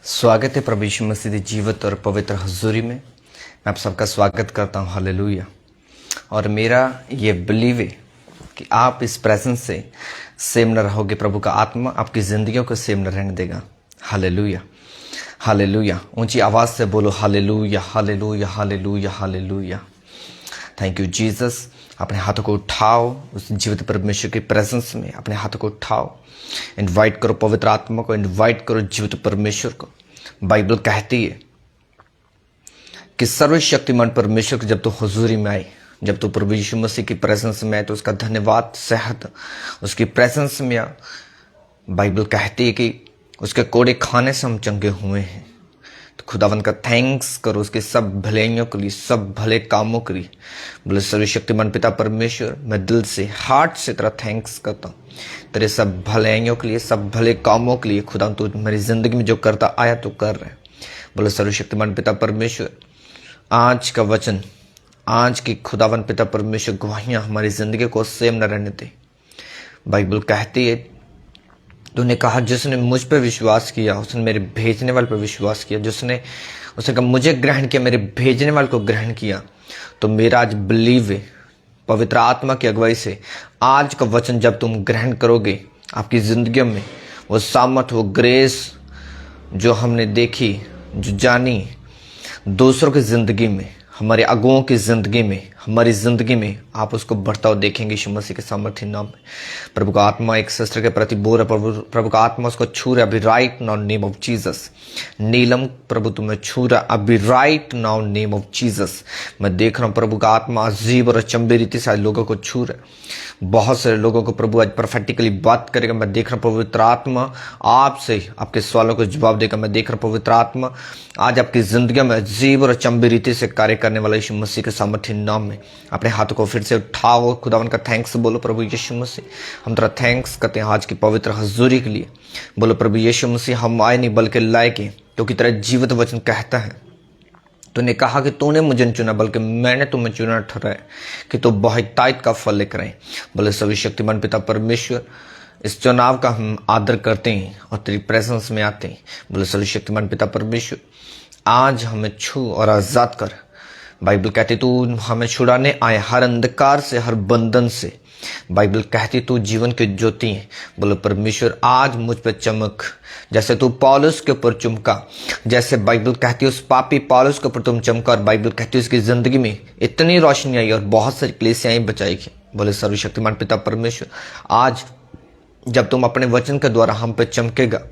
स्वागत है प्रभु यीशु मसीह की जीवित और पवित्र हजूरी में। मैं आप सबका स्वागत करता हूँ। हालेलुया। और मेरा ये बिलीव है कि आप इस प्रेजेंस से सेम न रहोगे। प्रभु का आत्मा आपकी जिंदगियों को सेम न रहने देगा। Hallelujah, hallelujah. ऊंची आवाज से बोलो हालेलुया, हालेलुया, हालेलुया, हालेलुया। Thank you Jesus. अपने हाथों को उठाओ, उस जीवित परमेश्वर की प्रेजेंस में अपने हाथों को उठाओ। इनवाइट करो पवित्र आत्मा को, इनवाइट करो जीवित परमेश्वर को। बाइबल कहती है कि सर्वशक्तिमान परमेश्वर को जब तो हुजूरी में आए, जब तो प्रभु यीशु मसीह की प्रेजेंस में आए तो उसका धन्यवाद सेहत उसकी प्रेजेंस में आ। बाइबल कहती है कि उसके कोड़े खाने से हम चंगे हुए हैं। तो खुदावन का थैंक्स करो उसके सब भलाइयों के लिए, सब भले कामों के लिए। बोले सर्वशक्तिमान पिता परमेश्वर, मैं दिल से हार्ट से तेरा थैंक्स करता हूँ तेरे सब भलाइयों के लिए, सब भले कामों के लिए। खुदा तू मेरी जिंदगी में जो करता आया तो कर रहे। बोले सर्वशक्तिमान पिता परमेश्वर, आज का वचन, आज की खुदावन पिता परमेश्वर गवाहियां हमारी जिंदगी को सेम न रहने दे। बाइबल कहती है, तूने कहा जिसने मुझ पर विश्वास किया उसने मेरे भेजने वाले पर विश्वास किया। उसने कहा मुझे ग्रहण किया, मेरे भेजने वाले को ग्रहण किया। तो मेरा आज बिलीव है पवित्र आत्मा की अगुवाई से, आज का वचन जब तुम ग्रहण करोगे आपकी जिंदगी में वो सामर्थ, वो ग्रेस जो हमने देखी, जो जानी दूसरों की जिंदगी में, हमारे अगुओं की जिंदगी में, हमारी जिंदगी में, आप उसको बढ़ता हुआ देखेंगे यीशु मसीह के सामर्थ्य नाम में। प्रभु का आत्मा एक सिस्टर के प्रति बोल रहा है, प्रभु का आत्मा उसको छू रहा अभी right now name of Jesus. Neelam प्रभु तुम्हें छू रहा अभी right now name of Jesus. मैं देख रहा हूँ प्रभु का आत्मा अजीब और अचंबे रीति से आज लोगों को छू रहा है। बहुत सारे लोगों को प्रभु आज प्रोफेटिकली बात करेगा। मैं देख रहा हूँ पवित्र आत्मा आपसे आपके सवालों को जवाब देगा। मैं देख रहा हूँ पवित्र आत्मा आज आपकी जिंदगी में अजीब और अचंबे रीति से कार्य करने वाला यीशु मसीह के सामर्थ्य नाम में। अपने हाथों को फिर से उठाओ, खुदावन का थैंक्स बोलो। प्रभु यीशु मसीह, हम तेरा थैंक्स करते हैं आज की पवित्र हजूरी के लिए। बोलो प्रभु यीशु मसीह, हम आए नहीं बल्कि लायक हैं, क्योंकि तेरा जीवित वचन कहता है, तूने कहा कि तूने मुझे नहीं चुना बल्कि मैंने तुम्हें चुना ठहराया कि तू बहुतायत का फल लेकर आए। बोले सर्वशक्तिमान पिता परमेश्वर, इस चुनाव का हम आदर करते हैं और तेरी प्रेजेंस में आते हैं। बोले सर्वशक्तिमान पिता परमेश्वर, आज हमें छू और आजाद कर। बाइबल कहती तू हमें छुड़ाने आए हर अंधकार से, हर बंधन से। बाइबल कहती तू जीवन की ज्योति है। बोलो परमेश्वर, आज मुझ पर चमक, जैसे तू पौलुस के ऊपर चमका, जैसे बाइबल कहती है उस पापी पौलुस के ऊपर तुम चमका। और बाइबल कहती है उसकी जिंदगी में इतनी रोशनी आई और बहुत सारी कलीसियाएं बचाई गई। बोले सर्वशक्तिमान पिता परमेश्वर, आज जब तुम अपने वचन के द्वारा हम पे चमकेगा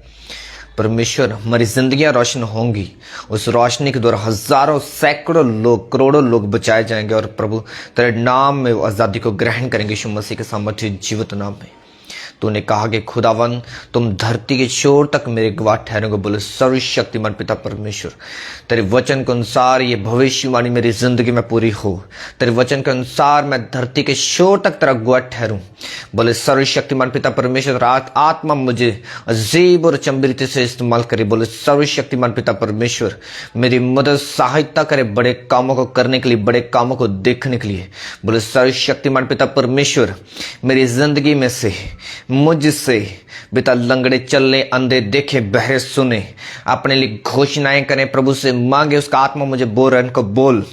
परमेश्वर, हमारी जिंदगियां रोशन होंगी। उस रोशनी के द्वारा हजारों, सैकड़ों लोग, करोड़ों लोग बचाए जाएंगे और प्रभु तेरे नाम में आजादी को ग्रहण करेंगे यीशु मसीह के सामर्थ्य जीवित नाम में। तूने कहा कि खुदावन तुम धरती के छोर तक मेरे गवाह ठहरोगे। बोले सर्वशक्तिमान पिता परमेश्वर, तेरे वचन के अनुसार ये भविष्यवाणी मेरी जिंदगी में पूरी हो। तेरे वचन के अनुसार मैं धरती के छोर तक तेरा गवाह ठहरूं। बोले सर्वशक्तिमान पिता परमेश्वर, रात आत्मा मुझे अजीब और अचंबे रीति से इस्तेमाल करे। बोले सर्वशक्तिमान पिता परमेश्वर, मेरी मदद सहायता करे बड़े कामों को करने के लिए, बड़े कामों को देखने के लिए। बोले सर्वशक्तिमान पिता परमेश्वर, मेरी जिंदगी में से, मुझसे बेटा लंगड़े चलने, अंधे देखे, बहरे सुने, अपने लिए घोषणाएं करें। प्रभु से मांगे, उसका आत्मा मुझे बोल रहा है, इनको बोल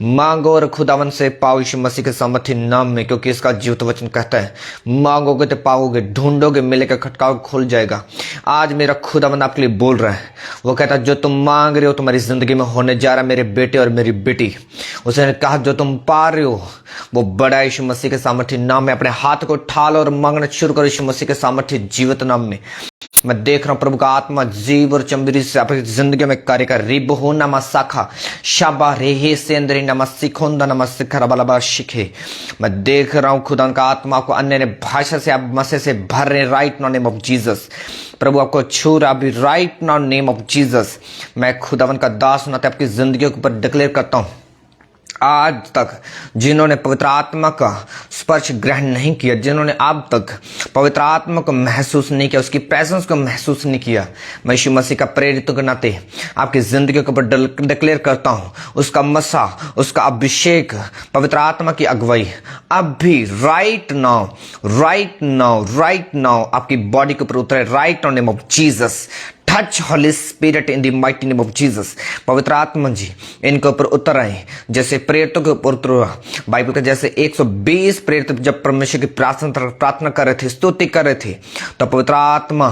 मांगो और खुदावन से पाओ यीशु मसीह के सामर्थ्य नाम में, क्योंकि इसका जीवित वचन कहता है मांगोगे तो पाओगे, ढूंढोगे मिलेगा, खटकाओगे खुल जाएगा। आज मेरा खुदावन आपके लिए बोल रहा है। वो कहता है जो तुम मांग रहे हो तुम्हारी जिंदगी में होने जा रहा है मेरे बेटे और मेरी बेटी। उसने कहा जो तुम पा रहे हो वो बड़ा यीशु मसीह के सामर्थ्य नाम में। अपने हाथ को उठा लो और मांगना शुरू करो यीशु मसीह के सामर्थ्य जीवित नाम में। मैं देख रहा हूं प्रभु का आत्मा जीव और चंबरी से आपकी जिंदगी में कार्य कर। रिब हो नमा शाखा शाबा रेहे सेंद्री नमा सिखोंदा नमा शिखर बलबा शिखे। मैं देख रहा हूं खुदा का आत्मा को अन्य भाषा से आप मसे से भर रहे right now name of Jesus. प्रभु आपको छू रहा अभी right now name of Jesus. मैं खुदावन का दास होना आपकी जिंदगी के ऊपर डिक्लेयर करता हूं, आज तक जिन्होंने पवित्र आत्मा का स्पर्श ग्रहण नहीं किया, जिन्होंने अब तक पवित्र आत्मा को महसूस नहीं किया, उसकी प्रेजेंस को महसूस नहीं किया, मैं यीशु मसीह का प्रेरित के नाते आपकी जिंदगी के ऊपर डिक्लेयर करता हूं, उसका मसा, उसका अभिषेक, पवित्र आत्मा की अगुवाई अब भी राइट नाउ आपकी बॉडी के ऊपर उतरे right now name of Jesus. Touch holy spirit in the mighty name of Jesus. पवित्र आत्मा जी इनके ऊपर उतर आए जैसे प्रेरितों के ऊपर उतरा। बाइबल का जैसे 120 प्रेरित जब परमेश्वर की प्रार्थना कर रहे थे, स्तुति कर रहे थे, तो पवित्र आत्मा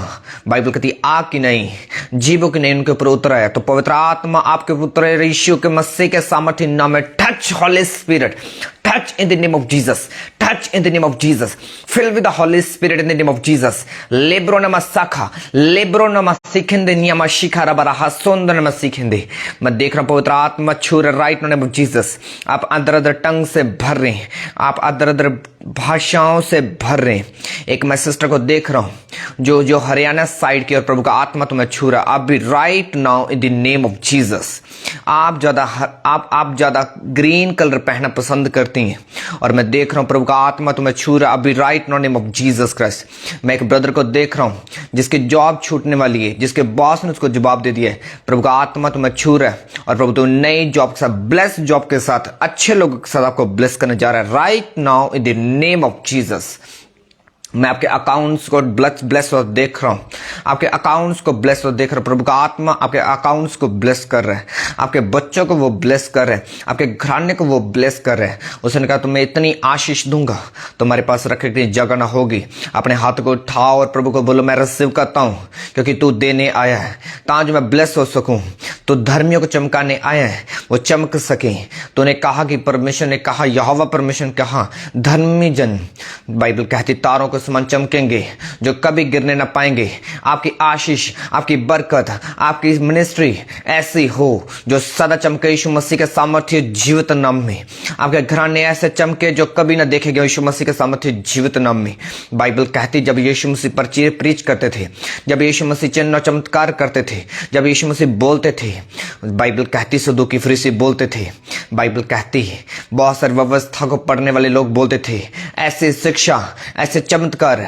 बाइबल कहती आग की नहीं जीवों की नहीं उनके ऊपर उतर आया। तो पवित्र आत्मा आपके ऊपर यीशु के मसीह के सामर्थ्य नाम में touch holy spirit, touch in the name of Jesus, touch in the name of Jesus, fill with the Holy Spirit in the name of Jesus. Lebronama sakha, lebronama sikhende niyama shikhara baraha sondanama sikhende। मैं देख रहा हूं पवित्र आत्मा छू रहा write name of Jesus. आप other other टंग से भर रहे हैं, आप अदर अदर भाषाओं से भर रहे हैं। एक मैं सिस्टर को देख रहा हूं जो हरियाणा साइड की, और प्रभु का आत्मा तुम्हें छू रहा। आप भी right now in the name of Jesus. आप ज्यादा ग्रीन कलर पहनना पसंद करती हैं, और मैं देख रहा हूं प्रभु का आत्मा तुम्हें छू रहा अभी right now name of Jesus Christ. मैं एक ब्रदर को देख रहा हूं जिसकी जॉब छूटने वाली है, जिसके बॉस ने उसको जवाब दे दिया है। प्रभु का आत्मा तुम्हें छू रहा है, और प्रभु तुम नई जॉब के साथ, ब्लेस जॉब के साथ, अच्छे लोगों के साथ आपको ब्लेस करने जा रहा है right now in the name of Jesus. मैं आपके अकाउंट्स को ब्लेस और देख रहा हूं, आपके अकाउंट्स को ब्लेस और देख रहा हूं। प्रभु का आत्मा आपके अकाउंट्स को ब्लेस कर रहा है, आपके बच्चों को वो ब्लेस कर रहे हैं, आपके घराने को वो ब्लेस कर रहे हैं। उसने कहा तुम्हें इतनी आशीष दूंगा तुम्हारे पास रखने की जगह ना होगी। अपने हाथ को उठाओ और प्रभु को बोलो मैं रिसीव करता हूं, क्योंकि तू देने आया है ताकि मैं ब्लेस हो सकूं। तो धर्मियों को चमकाने आया है, वो चमक सके। तूने कहा कि परमेश्वर ने कहा, यहोवा परमेश्वर ने कहा धर्मी जन बाइबल कहती तारों को समान चमकेंगे जो कभी गिरने ना पाएंगे। आपकी आशीष, आपकी बरकत, आपकी मिनिस्ट्री ऐसी हो जो सदा चमके यीशु मसीह के सामर्थ्य जीवित नाम में। आपके घराने ऐसे चमके जो कभी ना देखेंगे यीशु मसीह के सामर्थ्य जीवित नाम में। बाइबल कहती जब यीशु मसीह पर प्रीच करते थे, जब यीशु मसीह चिन्ह चमत्कार करते थे, जब यीशु मसीह बोलते थे, बाइबल कहती सदूकी फरीसी बोलते थे, बाइबल कहती बहुत सारी व्यवस्था को पढ़ने वाले लोग बोलते थे, ऐसे शिक्षा, ऐसे चमत्कार,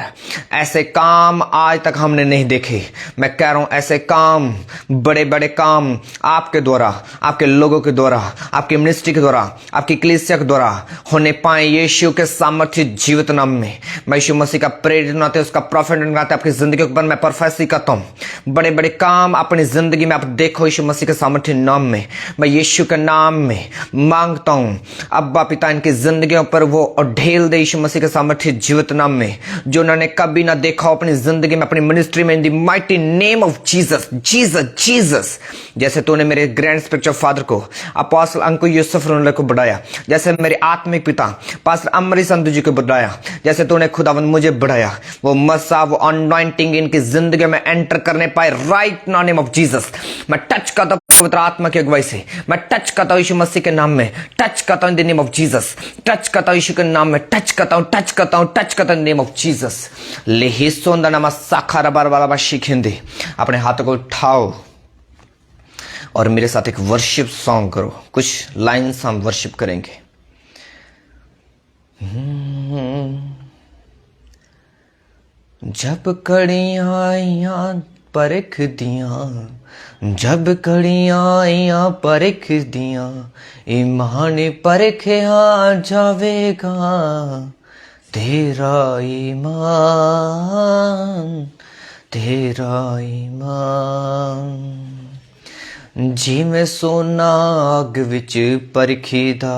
ऐसे काम आज तक हमने नहीं देखे। मैं कह रहा हूं ऐसे काम, बड़े बड़े काम आपके द्वारा, आपके लोगों के द्वारा, आपकी मिनिस्ट्री के द्वारा, आपकी कलीसिया के द्वारा होने पाए यीशु के सामर्थ्य जीवित नाम में। मैं यीशु मसीह का प्रेरित नाते, उसका प्रॉफिट नाते आपकी जिंदगी के ऊपर मैं प्रोफेसी करता हूं। बड़े बड़े काम अपनी जिंदगी में आप देखो यीशु मसीह के सामर्थ्य नाम में। मैं यीशु के नाम में मांगता हूं अब्बा पिता इनकी जिंदगियों पर वो ढेल दे यीशु मसीह के सामर्थ्य जीवित नाम में, जो उन्होंने कभी ना देखा अपनी जिंदगी में, अपनी मिनिस्ट्री में। इन the mighty name of Jesus, Jesus, Jesus. जैसे तूने मेरे ग्रैंड स्पिरिचुअल फादर को, अपोस्टल अंको यूसुफ को बढ़ाया, जैसे मेरे आत्मिक पिता पास्टर अमरी संधू जी को बढ़ाया, जैसे तूने खुदावंद मुझे बढ़ाया, वो मसा, वो अनॉइंटिंग इनकी जिंदगी में एंटर करने पाए right now name of Jesus. मैं टच करता हूं पवित्र आत्मा की अगुवाई से, मैं टच करता हूं यीशु मसीह के नाम में, टच करता हूं in the name of Jesus, touch करता हूं यीशु के नाम में, टच करता हूं, टच करता हूं, टच करता हूं in the name of Jesus. लेहिसोंदा नमा साखा रबार वाला शिखेंदे। अपने हाथों को उठाओ और मेरे साथ एक वर्शिप सॉन्ग करो, कुछ लाइन्स हम वर्शिप करेंगे। जब कड़ियां आइयां परख दियां, जब कड़ियां आइयां परख दियां, ईमान परखिया जावेगा तेरा ईमान, तेरा ईमान। जिवें सोना अग विच परखीदा,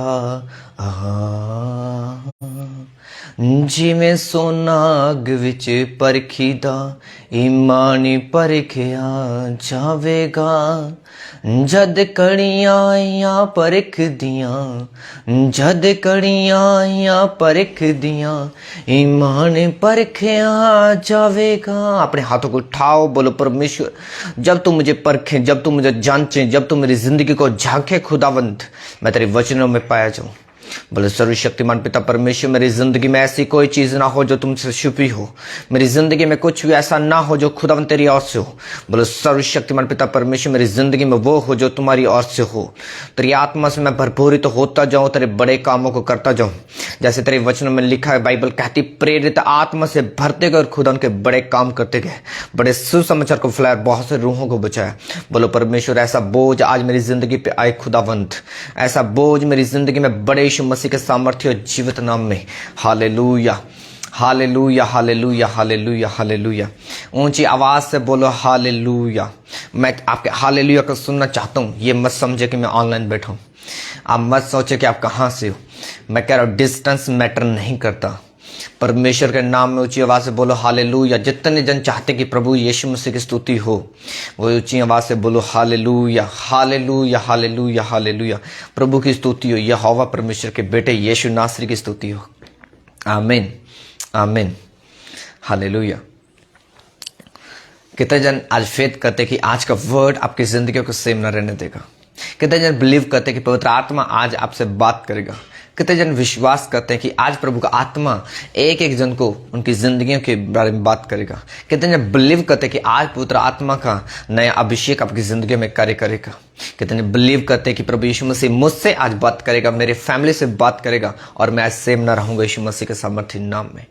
जिवें सोना अग विच परखीदा, ईमान परखिया जावेगा। जद कड़ियां आइयां परख दियां, जद कड़ियां आइयां परख दियां, ईमान परखिया जावेगा। अपने हाथों को उठाओ, बोलो परमेश्वर जब तू मुझे परखे, जब तू मुझे जांचे, जब तू मेरी जिंदगी को झांके खुदावंत, मैं तेरे वचनों में पाया जाऊं। बोले सर्वशक्तिमान पिता परमेश्वर मेरी जिंदगी में ऐसी कोई चीज ना हो जो तुमसे छुपी हो, मेरी जिंदगी में कुछ भी ऐसा ना हो जो खुदावन तेरी ओर से हो। बोले सर्वशक्तिमान पिता परमेश्वर मेरी जिंदगी में वो हो जो तुम्हारी ओर से हो। तेरी आत्मा से मैं भरपूरित होता जाऊं, तेरे बड़े कामों को करता जाऊं, जैसे तेरे वचनों में लिखा है। बाइबल कहती प्रेरित आत्मा से भरते गए और खुदा उनके बड़े काम करते गए, बड़े सुसमाचार को फैलाया, बहुत से रूहों को बचाया। बोलो परमेश्वर ऐसा बोझ आज मेरी जिंदगी पे आए खुदावंत, ऐसा बोझ मेरी जिंदगी में बड़े यीशु मसीह के सामर्थ्य और जीवित नाम में। Hallelujah, hallelujah, hallelujah, hallelujah, hallelujah. ऊंची आवाज से बोलो हालेलुया। मैं आपके हालेलुया को सुनना चाहता हूँ। ये मत समझे कि मैं ऑनलाइन बैठा हूँ, आप मत सोचे कि आप कहाँ से हो। मैं कह रहा हूँ डिस्टेंस मैटर नहीं करता। परमेश्वर के नाम में ऊंची आवाज से बोलो हालेलुया। जितने जन चाहते कि प्रभु यीशु मसीह की स्तुति हो, वो ऊंची आवाज से बोलो हालेलुया हालेलुया हालेलुया हालेलुया। प्रभु की स्तुति हो, यहोवा परमेश्वर के बेटे यीशु नासरी की स्तुति हो। आमीन आमीन हालेलुया। कितने जन आज फेथ करते कि आज का वर्ड आपकी जिंदगी को सेम न रहने देगा। कितने जन बिलीव करते कि पवित्र आत्मा आज आपसे बात करेगा। कितने जन विश्वास करते हैं कि आज प्रभु का आत्मा एक एक जन को उनकी जिंदगियों के बारे में बात करेगा। कितने जन बिलीव करते हैं कि आज पवित्र आत्मा का नया अभिषेक आपकी जिंदगी में कार्य करेगा। कितने बिलीव करते हैं कि प्रभु यीशु मसीह मुझसे आज बात करेगा, मेरे फैमिली से बात करेगा और मैं आज सेम ना रहूंगा यीशु मसीह के सामर्थ्य नाम में।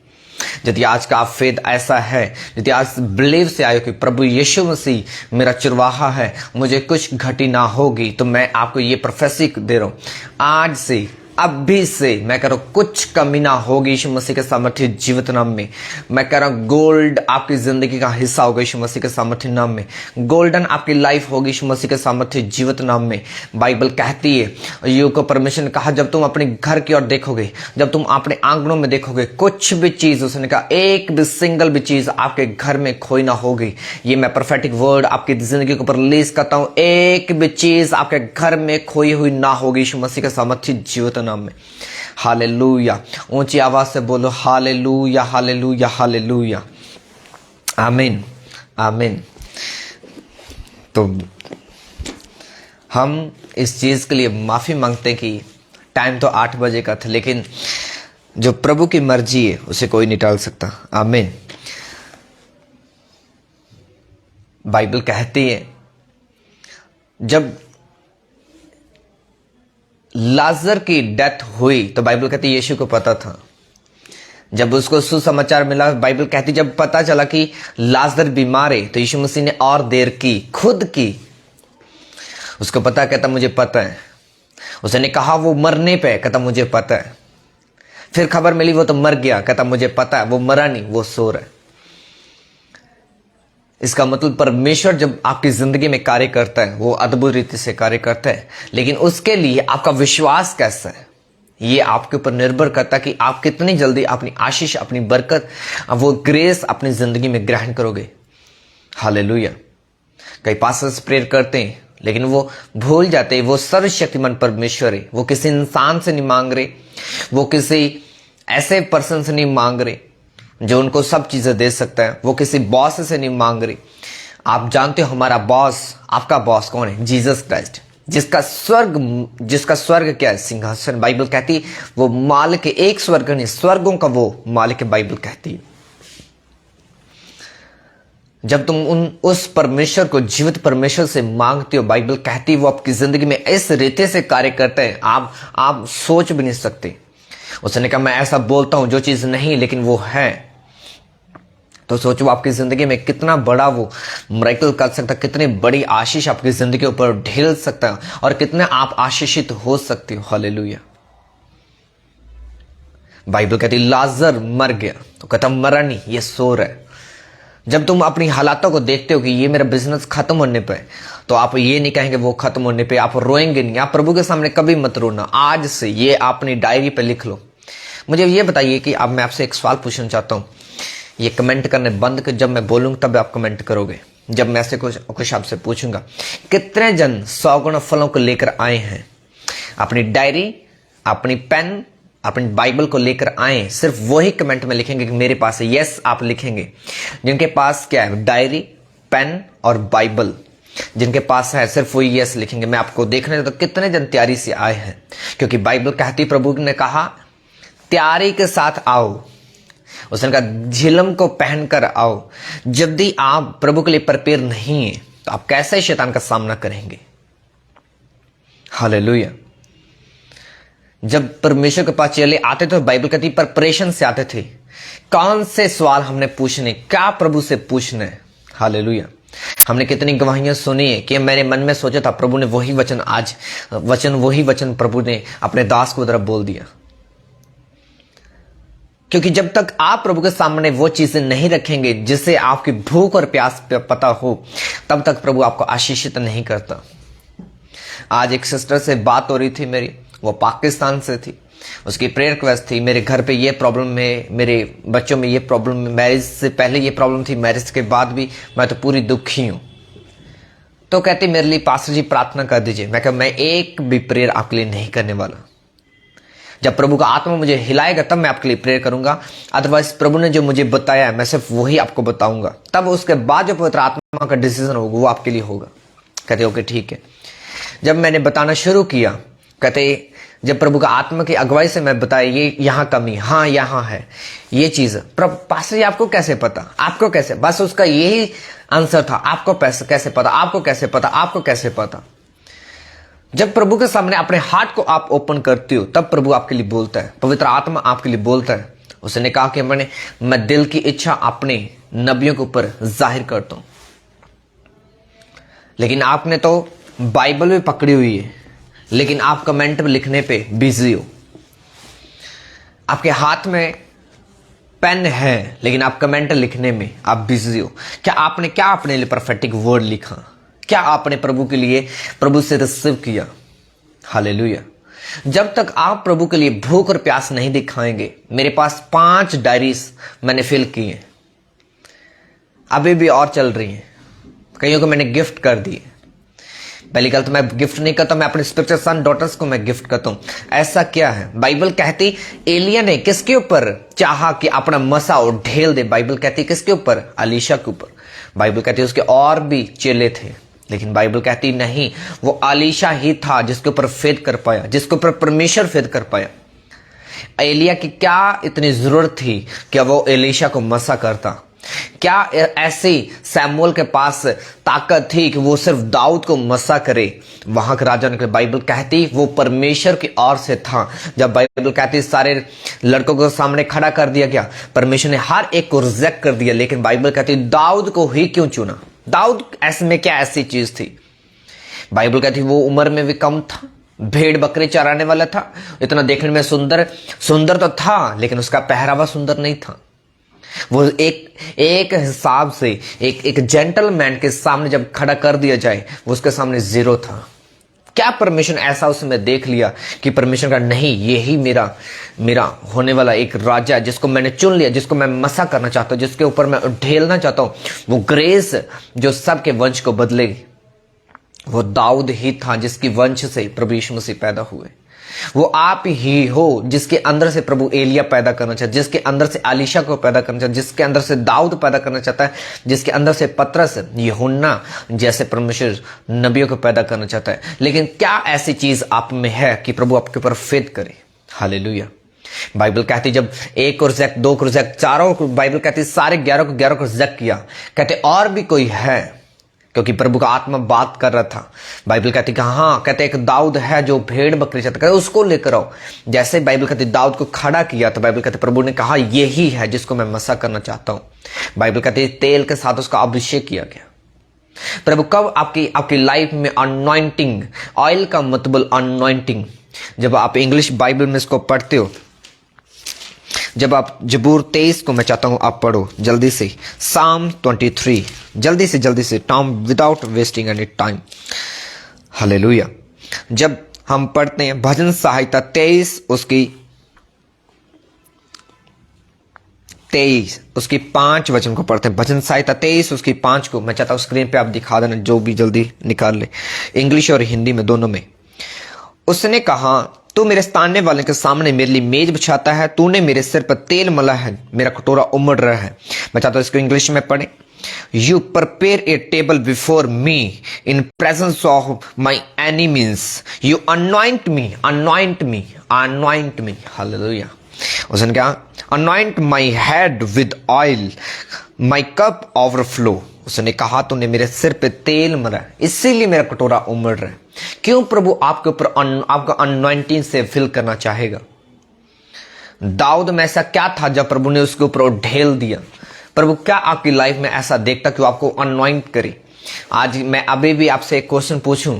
यदि आज का आप फेथ ऐसा है, यदि आज बिलीव से आयो कि प्रभु यीशु मसीह मेरा चरवाहा है, मुझे कुछ घटी ना होगी, तो मैं आपको ये प्रोफेसी दे रहा हूं, आज से अभी से मैं कह रहा हूं कुछ कमी ना होगी यीशु मसीह के सामर्थ्य जीवित नाम में। मैं कह रहा हूं गोल्ड आपकी जिंदगी का हिस्सा होगा यीशु मसीह के सामर्थ्य नाम में। गोल्डन आपकी लाइफ होगी यीशु मसीह के सामर्थ्य जीवित नाम में। बाइबल कहती है, यू को परमेश्वर ने कहा, जब तुम अपने घर की ओर देखोगे, जब तुम अपने आंगनों में देखोगे, कुछ भी चीज, उसने कहा एक भी सिंगल भी चीज आपके घर में खोई ना होगी। ये मैं प्रोफेटिक वर्ड आपकी जिंदगी के ऊपर रिलीज करता हूं, एक भी चीज आपके घर में खोई हुई ना होगी यीशु मसीह के सामर्थ्य जीवित नाम में। हालेलुया। ऊंची आवाज से बोलो हालेलुया हालेलुया हालेलुया। आमीन आमीन। तो हम इस चीज के लिए माफी मांगते हैं कि टाइम तो 8 बजे का था, लेकिन जो प्रभु की मर्जी है उसे कोई नहीं टाल सकता। आमीन। बाइबल कहती है जब लाजर की डेथ हुई तो बाइबल कहती है यीशु को पता था। जब उसको सुसमाचार मिला, बाइबल कहती जब पता चला कि लाजर बीमार है, तो यीशु मसीह ने और देर की, खुद की। उसको पता, कहता मुझे पता है। उसने कहा वो मरने पे, कहता मुझे पता है। फिर खबर मिली वो तो मर गया, कहता मुझे पता है। वो मरा नहीं, वो सो रहा है। इसका मतलब परमेश्वर जब आपकी जिंदगी में कार्य करता है, वो अद्भुत रीति से कार्य करता है, लेकिन उसके लिए आपका विश्वास कैसा है, ये आपके ऊपर निर्भर करता है कि आप कितनी जल्दी अपनी आशीष, अपनी बरकत, वो ग्रेस अपनी जिंदगी में ग्रहण करोगे। हालेलुया। कई पास्टर्स प्रेयर करते हैं, लेकिन वो भूल जाते हैं वो सर्वशक्तिमान परमेश्वर है। वो किसी इंसान से नहीं मांग रहे, वो किसी ऐसे पर्सन से नहीं मांग रहे जो उनको सब चीजें दे सकता है। वो किसी बॉस से नहीं मांग रही। आप जानते हो हमारा बॉस, आपका बॉस कौन है? जीसस क्राइस्ट, जिसका स्वर्ग क्या है? सिंहासन। बाइबल कहती है वो मालिक है, एक स्वर्ग नहीं, स्वर्गों का वो मालिक है, बाइबल कहती है। जब तुम उस परमेश्वर को, जीवित परमेश्वर से मांगते हो, बाइबल कहती है वो आपकी जिंदगी में इस रीति से कार्य करते हैं आप सोच भी नहीं सकते। उसने कहा मैं ऐसा बोलता हूं जो चीज नहीं लेकिन वो है। तो सोचो आपकी जिंदगी में कितना बड़ा वो मिरेकल कर सकता है, कितनी बड़ी आशीष आपकी जिंदगी के ऊपर ढेल सकता है और कितने आप आशीषित हो सकते हो। हालेलुया। बाइबल कहती लाजर मर गया, तो कहता मरा नहीं, ये सो रहा है। जब तुम अपनी हालातों को देखते हो कि ये मेरा बिजनेस खत्म होने पे, तो आप ये नहीं कहेंगे वो खत्म होने पे, आप रोएंगे नहीं। आप प्रभु के सामने कभी मत रोना। आज से ये अपनी डायरी पे लिख लो। मुझे ये बताइए कि अब मैं आपसे एक सवाल पूछना चाहता हूं। ये कमेंट करने बंद कर, जब मैं बोलूंगा तब आप कमेंट करोगे। जब मैं ऐसे कुछ आपसे पूछूंगा, कितने जन 100 गुण फलों को लेकर आए हैं? अपनी डायरी, अपनी पेन, अपनी बाइबल को लेकर आए, सिर्फ वही कमेंट में लिखेंगे कि मेरे पास है। यस आप लिखेंगे। जिनके पास क्या है? डायरी, पेन और बाइबल, जिनके पास है सिर्फ वही यस लिखेंगे। मैं आपको देखने तो कितने जन तैयारी से आए हैं, क्योंकि बाइबल कहती, प्रभु ने कहा तैयारी के साथ आओ। उसने कहा झिलम को पहनकर आओ। जब भी आप प्रभु के लिए प्रिपेयर नहीं है तो आप कैसे शैतान का सामना करेंगे? हालेलुया। जब परमेश्वर के पास चले आते थे, बाइबल कहती प्रिपरेशन से आते थे। कौन से सवाल हमने पूछने, क्या प्रभु से पूछने? हालेलुया। हमने कितनी गवाहियां सुनी है कि मेरे मन में सोचा था, प्रभु ने वही वचन प्रभु ने अपने दास को तरफ बोल दिया। क्योंकि जब तक आप प्रभु के सामने वो चीजें नहीं रखेंगे जिससे आपकी भूख और प्यास पता हो, तब तक प्रभु आपको आशीषित नहीं करता। आज एक सिस्टर से बात हो रही थी मेरी, वो पाकिस्तान से थी। उसकी प्रेयर रिक्वेस्ट थी, मेरे घर पे ये प्रॉब्लम है, मेरे बच्चों में ये प्रॉब्लम है, मैरिज से पहले ये प्रॉब्लम थी, मैरिज के बाद भी मैं तो पूरी दुखी हूं। तो कहती मेरे लिए पास्टर जी प्रार्थना कर दीजिए। मैं कहा मैं एक भी प्रेयर आपके लिए नहीं करने वाला। जब प्रभु का आत्मा मुझे हिलाएगा तब मैं आपके लिए प्रेयर करूंगा, अदरवाइज प्रभु ने जो मुझे बताया मैं सिर्फ वही आपको बताऊंगा, तब उसके बाद जो पवित्र आत्मा का डिसीजन होगा वो आपके लिए होगा। कहते ओके ठीक है। जब मैंने बताना शुरू किया, कहते जब प्रभु का आत्मा की अगुवाई से मैं बताया ये यहाँ कमी, हाँ यहाँ है ये चीज, पास्टर जी आपको कैसे पता, आपको कैसे, बस उसका यही आंसर था, आपको कैसे पता, आपको कैसे पता, आपको कैसे पता। जब प्रभु के सामने अपने हार्ट को आप ओपन करते हो तब प्रभु आपके लिए बोलता है, पवित्र आत्मा आपके लिए बोलता है। उसने कहा कि मैं दिल की इच्छा अपने नबियों के ऊपर जाहिर करता हूं, लेकिन आपने तो बाइबल भी पकड़ी हुई है, लेकिन आप कमेंट लिखने पे बिजी हो। आपके हाथ में पेन है लेकिन आप कमेंट लिखने में आप बिजी हो। क्या अपने लिए प्रोफेटिक वर्ड लिखा, क्या आपने प्रभु के लिए प्रभु से रिसीव किया? हालेलुया। जब तक आप प्रभु के लिए भूख और प्यास नहीं दिखाएंगे, मेरे पास 5 डायरीज मैंने फिल की हैं, अभी भी और चल रही हैं, कईयों को मैंने गिफ्ट कर दिए। पहली गल तो मैं गिफ्ट नहीं करता, मैं अपने स्पिरिचुअल सन डॉटर्स को मैं गिफ्ट करता हूं। ऐसा क्या है? बाइबल कहती एलिया ने किसके ऊपर चाहा कि अपना मसा और ढेल दे? बाइबल कहती किसके ऊपर? अलीशा के ऊपर। बाइबल कहती उसके और भी चेले थे, लेकिन बाइबल कहती नहीं, वो अलीशा ही था जिसके ऊपर फेद कर पाया, जिसके ऊपर परमेश्वर फेद कर पाया। एलिया की क्या इतनी जरूरत थी कि वो एलीशा को मसा करता? क्या ऐसी सैमुअल के पास ताकत थी कि वो सिर्फ दाऊद को मसा करे? वहां के राजा ने, बाइबल कहती वो परमेश्वर की ओर से था। जब बाइबल कहती सारे लड़कों को सामने खड़ा कर दिया गया, परमेश्वर ने हर एक को रिजेक्ट कर दिया, लेकिन बाइबल कहती दाऊद को ही क्यों चुना? दाऊद ऐसे में क्या ऐसी चीज थी? बाइबल कहती वो उम्र में भी कम था, भेड़ बकरे चराने वाला था, इतना देखने में सुंदर तो था, लेकिन उसका पहरावा सुंदर नहीं था। वो एक हिसाब से एक जेंटलमैन के सामने जब खड़ा कर दिया जाए, वो उसके सामने जीरो था। क्या परमेश्वर ऐसा उसमें देख लिया कि परमेश्वर का नहीं, यही मेरा होने वाला एक राजा है जिसको मैंने चुन लिया, जिसको मैं मसा करना चाहता हूं, जिसके ऊपर मैं ढेलना चाहता हूं, वो ग्रेस जो सबके वंश को बदलेगी। वो दाऊद ही था जिसकी वंश से प्रभु यीशु मसीह पैदा हुए। वो आप ही हो जिसके अंदर से प्रभु एलिया पैदा करना चाहता है, जिसके अंदर से अलीशा को पैदा करना चाहता है, जिसके अंदर से दाऊद पैदा करना चाहता है, जिसके अंदर से पतरस, यूहन्ना जैसे परमेश्वर नबियों को पैदा करना चाहता है। लेकिन क्या ऐसी चीज आप में है कि प्रभु आपके ऊपर फेद करे? हालेलुया। बाइबल कहती जब 1 को रिजेक्ट, 2 को रिजेक्ट, चारों को, बाइबल कहती सारे 11 को रिजेक्ट किया। कहते और भी कोई है, क्योंकि प्रभु का आत्मा बात कर रहा था। बाइबल कहती कि हाँ, कहते एक दाऊद है जो भेड़ बकरी चाहता, कहते उसको लेकर आओ। जैसे बाइबल कहती दाऊद को खड़ा किया, तो बाइबल कहते प्रभु ने कहा यही है जिसको मैं मसा करना चाहता हूं। बाइबल कहती तेल के साथ उसका अभिषेक किया गया। प्रभु कब आपकी लाइफ में अनॉइंटिंग, ऑयल का मतलब अनॉइंटिंग, जब आप इंग्लिश बाइबल में इसको पढ़ते हो, जब आप जबूर 23 को मैं चाहता हूं आप पढ़ो जल्दी से, साम 23 जल्दी से time without wasting any time. Hallelujah. जब हम पढ़ते हैं भजन संहिता 23 उसकी 5 वचन को पढ़ते हैं। भजन संहिता 23 उसकी 5 को मैं चाहता हूं स्क्रीन पे आप दिखा देना, जो भी जल्दी निकाल ले, इंग्लिश और हिंदी में दोनों में। उसने कहा तू मेरे स्थानने वाले के सामने मेरे लिए मेज बिछाता है, तूने मेरे सिर पर तेल मला है, मेरा कटोरा उमड़ रहा है। मैं चाहता हूं इसको इंग्लिश में पढ़े। You prepare a table before me in presence of my enemies, you anoint me. Hallelujah. उसने कहा anoint my head with oil, my cup overflow. उसने कहा तूने मेरे सिर पे तेल मरा, इसीलिए मेरा कटोरा उमड़ रहा है। क्यों प्रभु आपके ऊपर आपका अनॉइंटिंग से फिल करना चाहेगा? दाऊद में ऐसा क्या था जब प्रभु ने उसके ऊपर ढेल दिया? प्रभु क्या आपकी लाइफ में ऐसा देखता कि वो आपको अनॉइंट करे? आज मैं अभी भी आपसे एक क्वेश्चन पूछूं,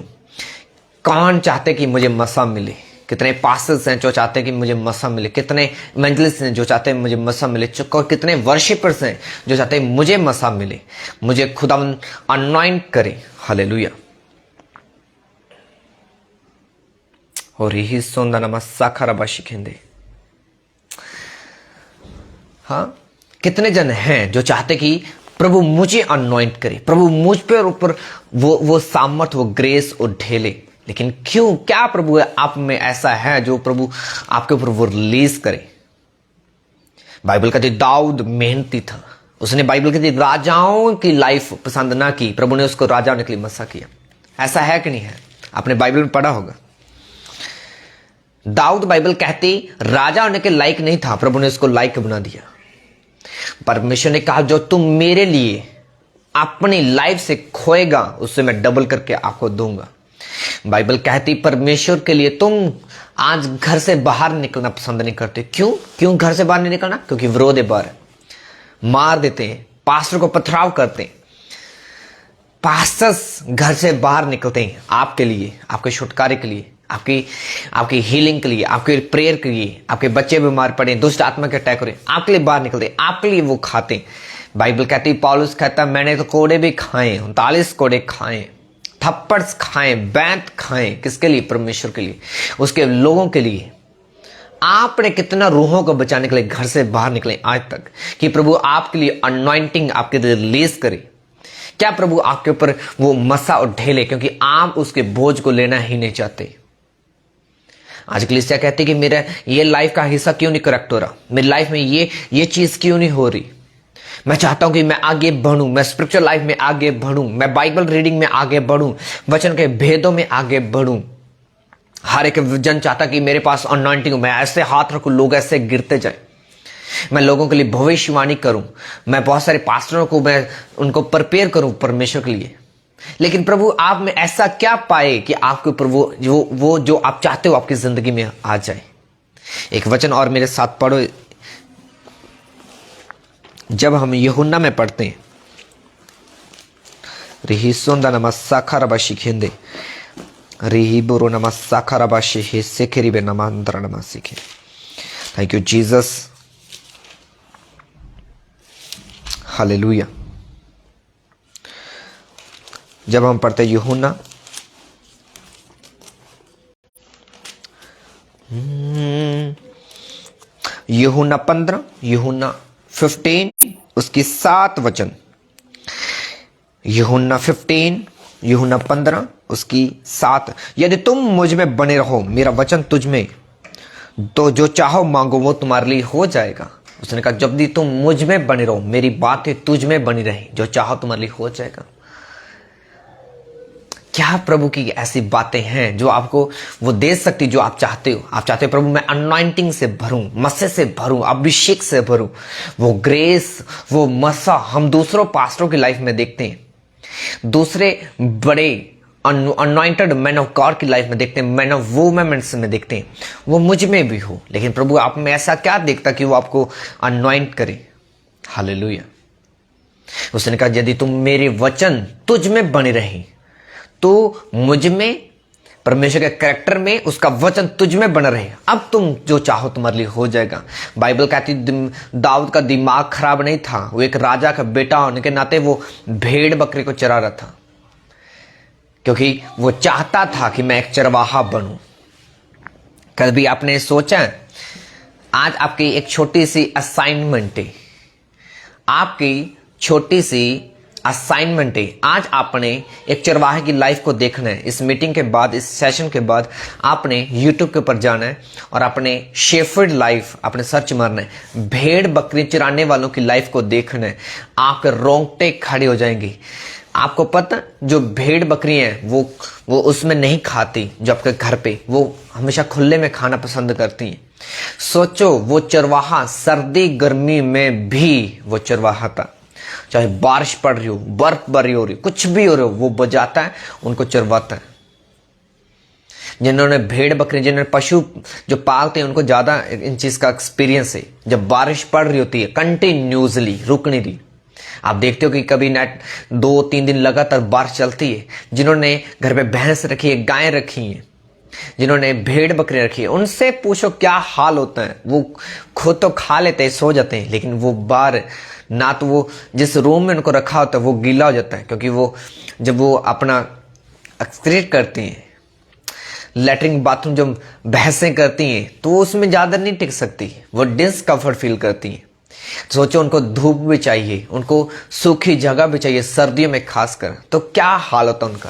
कौन चाहते कि मुझे मसा मिले? कितने पास्टर्स हैं जो चाहते हैं कि मुझे मसा मिले, कितने इवेंजलिस्ट हैं जो चाहते हैं मुझे मसा मिले, कितने वर्शिपर्स हैं जो चाहते हैं मुझे मसा मिले, मुझे खुदा अनॉइंट करे। हालेलुया। और यही सोंदा नमा साखा शिखेंदे। हाँ, कितने जन हैं जो चाहते कि प्रभु मुझे अनॉइंट करे, प्रभु मुझ पे ऊपर वो सामर्थ, वो ग्रेस और ढेले। लेकिन क्यों, क्या प्रभु आप में ऐसा है जो प्रभु आपके ऊपर वो रिलीज करे? बाइबल कहती दाऊद मेहनती था, उसने बाइबल कहती राजाओं की लाइफ पसंद ना की, प्रभु ने उसको राजा होने के लिए मसा किया। ऐसा है कि नहीं है? आपने बाइबल में पढ़ा होगा। दाऊद बाइबल कहती राजा होने के लायक नहीं था, प्रभु ने उसको लायक बना दिया। परमेश्वर ने कहा जो तुम मेरे लिए अपनी लाइफ से खोएगा उससे मैं डबल करके आपको दूंगा। बाइबल कहती परमेश्वर के लिए तुम आज घर से बाहर निकलना पसंद नहीं करते। क्यों घर से बाहर नहीं निकलना? क्योंकि विरोध है बाहर, मार देते हैं, पास्टर को पथराव करते हैं। पास्टर्स घर से बाहर निकलते हैं आपके लिए, आपके छुटकारे के लिए, आपकी हीलिंग के लिए, आपके प्रेयर के लिए। आपके बच्चे बीमार पड़े, दुष्ट आत्मा के अटैक हो रहे, आपके लिए बाहर निकलते, आपके लिए वो खाते। बाइबल कहती, पौलुस कहता मैंने तो कोड़े भी खाए, 39 कोड़े खाए, थप्पड़ खाए, बैंत खाए। किसके लिए? परमेश्वर के लिए, उसके लोगों के लिए। आपने कितना रूहों को बचाने के लिए घर से बाहर निकले आज तक कि प्रभु आपके लिए अनॉइंटिंग आपके लिए रिलीज करे? क्या प्रभु आपके ऊपर वो मसा और ढेले क्योंकि आप उसके बोझ को लेना ही नहीं चाहते? आज कलीसिया कहती कि मेरा ये लाइफ का हिस्सा क्यों नहीं करेक्ट हो रहा, मेरी लाइफ में ये चीज क्यों नहीं हो रही। मैं चाहता हूं कि मैं आगे बढ़ूं, मैं स्पिरिचुअल लाइफ में आगे बढ़ूं, मैं बाइबल रीडिंग में आगे बढ़ूं, वचन के भेदों में आगे बढ़ूं। हर एक जन चाहता कि मेरे पास अनॉइंटिंग हो, मैं ऐसे हाथ रखूं लोग ऐसे गिरते जाए, मैं लोगों के लिए भविष्यवाणी करूं, मैं बहुत सारे पास्टरों को मैं उनको प्रिपेयर करूं परमेश्वर के लिए। लेकिन प्रभु आप में ऐसा क्या पाए कि आपके ऊपर वो जो आप चाहते हो आपकी जिंदगी में आ जाए? एक वचन और मेरे साथ पढ़ो। जब हम यूहन्ना में पढ़ते हैं, रिही सोंदा नमस्सा खरबाशी खेंदे रिही बुरो नमस्सा खरबाशी हे सेखेरिबे नमांतर नमस्सिखे। Thank you Jesus, hallelujah. जब हम पढ़ते यूहन्ना यूहन्ना 15, यूहन्ना 15 उसकी 7 वचन, यूहन्ना 15 यूहन्ना 15 उसकी 7, यदि तुम मुझ में बने रहो मेरा वचन तुझ में, तो जो चाहो मांगो वो तुम्हारे लिए हो जाएगा। उसने कहा जब भी तुम मुझ में बने रहो, मेरी बातें तुझ में बनी रही, जो चाहो तुम्हारे लिए हो जाएगा। क्या प्रभु की ऐसी बातें हैं जो आपको वो दे सकती जो आप चाहते हो? आप चाहते हो प्रभु मैं अनॉइंटिंग से भरूं, मस्से से भरूं, अभिषेक से भरूं, वो ग्रेस, वो मसा हम दूसरों पास्टरों की लाइफ में देखते हैं, दूसरे बड़े अनॉइंटेड मैन ऑफ गॉड की लाइफ में देखते हैं, मैन ऑफ वुमेन्स में देखते हैं, वो मुझ में भी हो। लेकिन प्रभु आप में ऐसा क्या देखता कि वो आपको अनॉइंट करे? हालेलुया। उसने कहा यदि तुम मेरे वचन तुझ में बने रहे तो मुझ में, परमेश्वर के कैरेक्टर में, उसका वचन तुझ में बना रहे, अब तुम जो चाहो तुम्हारे लिए हो जाएगा। बाइबल कहती दाऊद का दिमाग खराब नहीं था, वो एक राजा का बेटा होने के नाते वो भेड़ बकरी को चरा रहा था, क्योंकि वो चाहता था कि मैं एक चरवाहा बनूं। कभी आपने सोचा, आज आपकी एक छोटी सी असाइनमेंट है, आपकी छोटी सी असाइनमेंट है। आज आपने एक चरवाहे की लाइफ को देखना है। इस मीटिंग के बाद, इस सेशन के बाद आपने यूट्यूब के ऊपर जाना है और अपने शेफर्ड लाइफ आपने सर्च मारना है, भेड़ बकरी चराने वालों की लाइफ को देखना है। आपके रोंगटे खड़े हो जाएंगे। आपको पता जो भेड़ बकरी हैं वो उसमें नहीं खाती, जो आपके घर पे वो हमेशा खुले में खाना पसंद करती हैं। सोचो वो चरवाहा सर्दी गर्मी में भी वो चरवाहा था, चाहे बारिश पड़ रही हो, बर्फबारी हो रही हो, कुछ भी हो रही हो, वो बजाता है, उनको चरवाता है। जिन्होंने भेड़ बकरी, जिन्होंने पशु जो पालते हैं उनको ज्यादा इन चीज का एक्सपीरियंस है। जब बारिश पड़ रही होती है कंटिन्यूसली, रुक नहीं रही, आप देखते हो कि कभी नेट 2-3 दिन लगातार बारिश चलती है। जिन्होंने घर पे भैंस रखी है, गायें रखी हैं, जिन्होंने भेड़ बकरी रखी है, उनसे पूछो क्या हाल होता है। वो खुद तो खा लेते हैं, सो जाते हैं, लेकिन वो बाहर ना तो वो जिस रूम में उनको रखा होता है वो गीला हो जाता है, क्योंकि वो जब वो अपना एक्सक्रीट करती हैं, लैट्रिन बाथरूम जब बहसें करती हैं, तो उसमें ज़्यादा नहीं टिक सकती, वो डिस्कम्फर्ट फील करती हैं। सोचो उनको धूप भी चाहिए, उनको सूखी जगह भी चाहिए, सर्दियों में खासकर, तो क्या हाल होता उनका।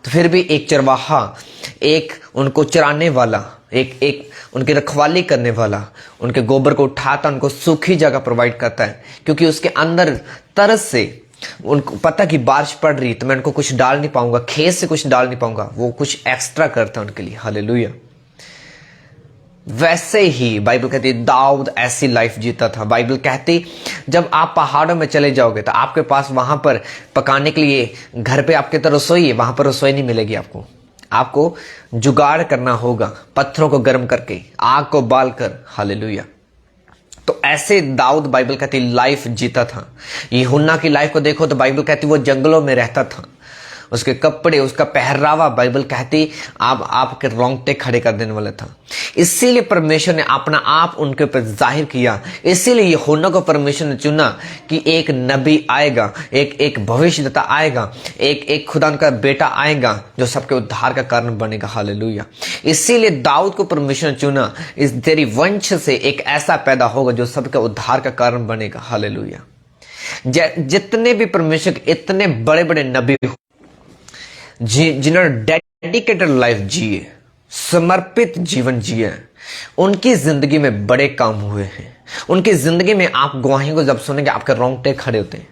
तो फिर भी एक चरवाहा, एक उनको चराने वाला, एक उनकी रखवाली करने वाला, उनके गोबर को उठाता, उनको सूखी जगह प्रोवाइड करता है, क्योंकि उसके अंदर तरस से उनको पता कि बारिश पड़ रही तो मैं उनको कुछ डाल नहीं पाऊंगा, खेत से कुछ डाल नहीं पाऊंगा, वो कुछ एक्स्ट्रा करता है उनके लिए। हालेलुया। वैसे ही बाइबल कहती दाऊद ऐसी लाइफ जीता था। बाइबल कहती जब आप पहाड़ों में चले जाओगे तो आपके पास वहां पर पकाने के लिए, घर पे आपके तो रसोई है, वहां पर रसोई नहीं मिलेगी आपको जुगाड़ करना होगा, पत्थरों को गर्म करके, आग को बाल कर। हालेलुया। तो ऐसे दाऊद बाइबल कहती लाइफ जीता था। यूहन्ना की लाइफ को देखो तो बाइबल कहती वो जंगलों में रहता था, उसके कपड़े, उसका पहरावा बाइबल कहती आपके रोंगटे खड़े कर देने वाला था। इसीलिए परमेश्वर ने अपना आप उनके ऊपर जाहिर किया। इसीलिए यूहन्ना को परमेश्वर ने चुना कि एक नबी आएगा, एक भविष्यद्वक्ता आएगा, एक खुदा का बेटा आएगा जो सबके उद्धार का कारण बनेगा। हालेलुया। इसीलिए दाऊद को परमेश्वर ने चुना, इस तेरी वंश से एक ऐसा पैदा होगा जो सबके उद्धार का कारण बनेगा। हालेलुया। जितने भी परमेश्वर के इतने बड़े बड़े नबी जिन्होंने डेडिकेटेड लाइफ जिए, समर्पित जीवन जिए, उनकी जिंदगी में बड़े काम हुए हैं। उनकी जिंदगी में आप गवाही को जब सुनेंगे आपके रोंगटे खड़े होते हैं।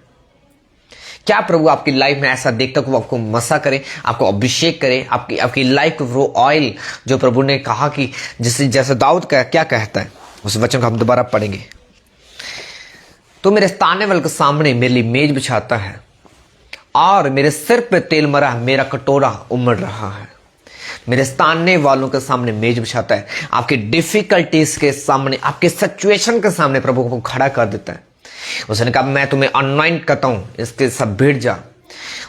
क्या प्रभु आपकी लाइफ में ऐसा देखता कि वो आपको मसा करे, आपको अभिषेक करे, आपकी लाइफ को वो ऑयल जो प्रभु ने कहा कि जैसे दाऊद का क्या कहता है, उस वचन को हम दोबारा पढ़ेंगे। तो मेरे ताने वाले के सामने मेरे लिए मेज बिछाता है और मेरे सिर पे तेल मरा, मेरा कटोरा उमड़ रहा है। मेरे तानने वालों के सामने मेज बिछाता है, आपकी डिफिकल्टीज के सामने, आपके सिचुएशन के सामने प्रभु को खड़ा कर देता है। उसने कहा मैं तुम्हें अनॉइंट करता हूं, इसके सब भिड़ जा।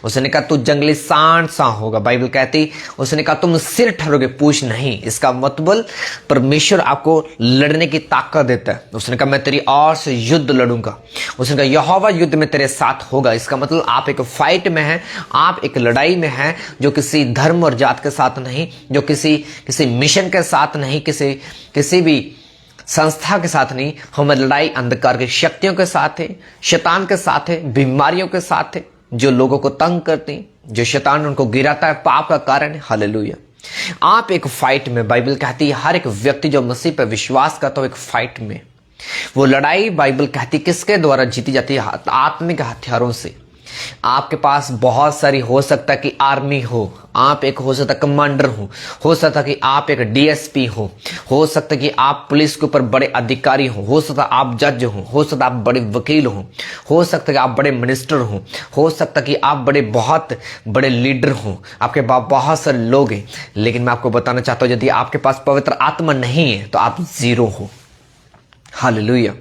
उसने कहा तू जंगली सांड सा होगा। बाइबल कहती उसने कहा तुम सिर ठहरोगे, पूछ नहीं। इसका मतलब परमेश्वर आपको लड़ने की ताकत देता है। उसने कहा मैं तेरी और से युद्ध लड़ूंगा। उसने कहा यहोवा युद्ध में तेरे साथ होगा। इसका मतलब आप एक फाइट में हैं, आप एक लड़ाई में हैं, जो किसी धर्म और जात के साथ नहीं, जो किसी मिशन के साथ नहीं, किसी भी संस्था के साथ नहीं। हमारी लड़ाई अंधकार की शक्तियों के साथ है, शैतान के साथ है, बीमारियों के साथ है, जो लोगों को तंग करती, जो शैतान उनको गिराता है, पाप का कारण है। हालेलुया। आप एक फाइट में, बाइबल कहती है हर एक व्यक्ति जो मसीह पर विश्वास करता हो एक फाइट में। वो लड़ाई बाइबल कहती किसके द्वारा जीती जाती है? आत्मिक हथियारों से। आपके पास बहुत सारी, हो सकता है कि आर्मी हो, आप एक हो सकता कमांडर हो सकता कि आप एक डीएसपी हो सकता कि आप पुलिस के ऊपर बड़े अधिकारी हो सकता आप जज हो सकता आप बड़े वकील हो सकता कि आप बड़े मिनिस्टर हो सकता कि आप बहुत बड़े लीडर हो, आपके पास बहुत सारे लोग हैं। लेकिन मैं आपको बताना चाहता हूं यदि आपके पास पवित्र आत्मा नहीं है तो आप जीरो हो। हालेलुया।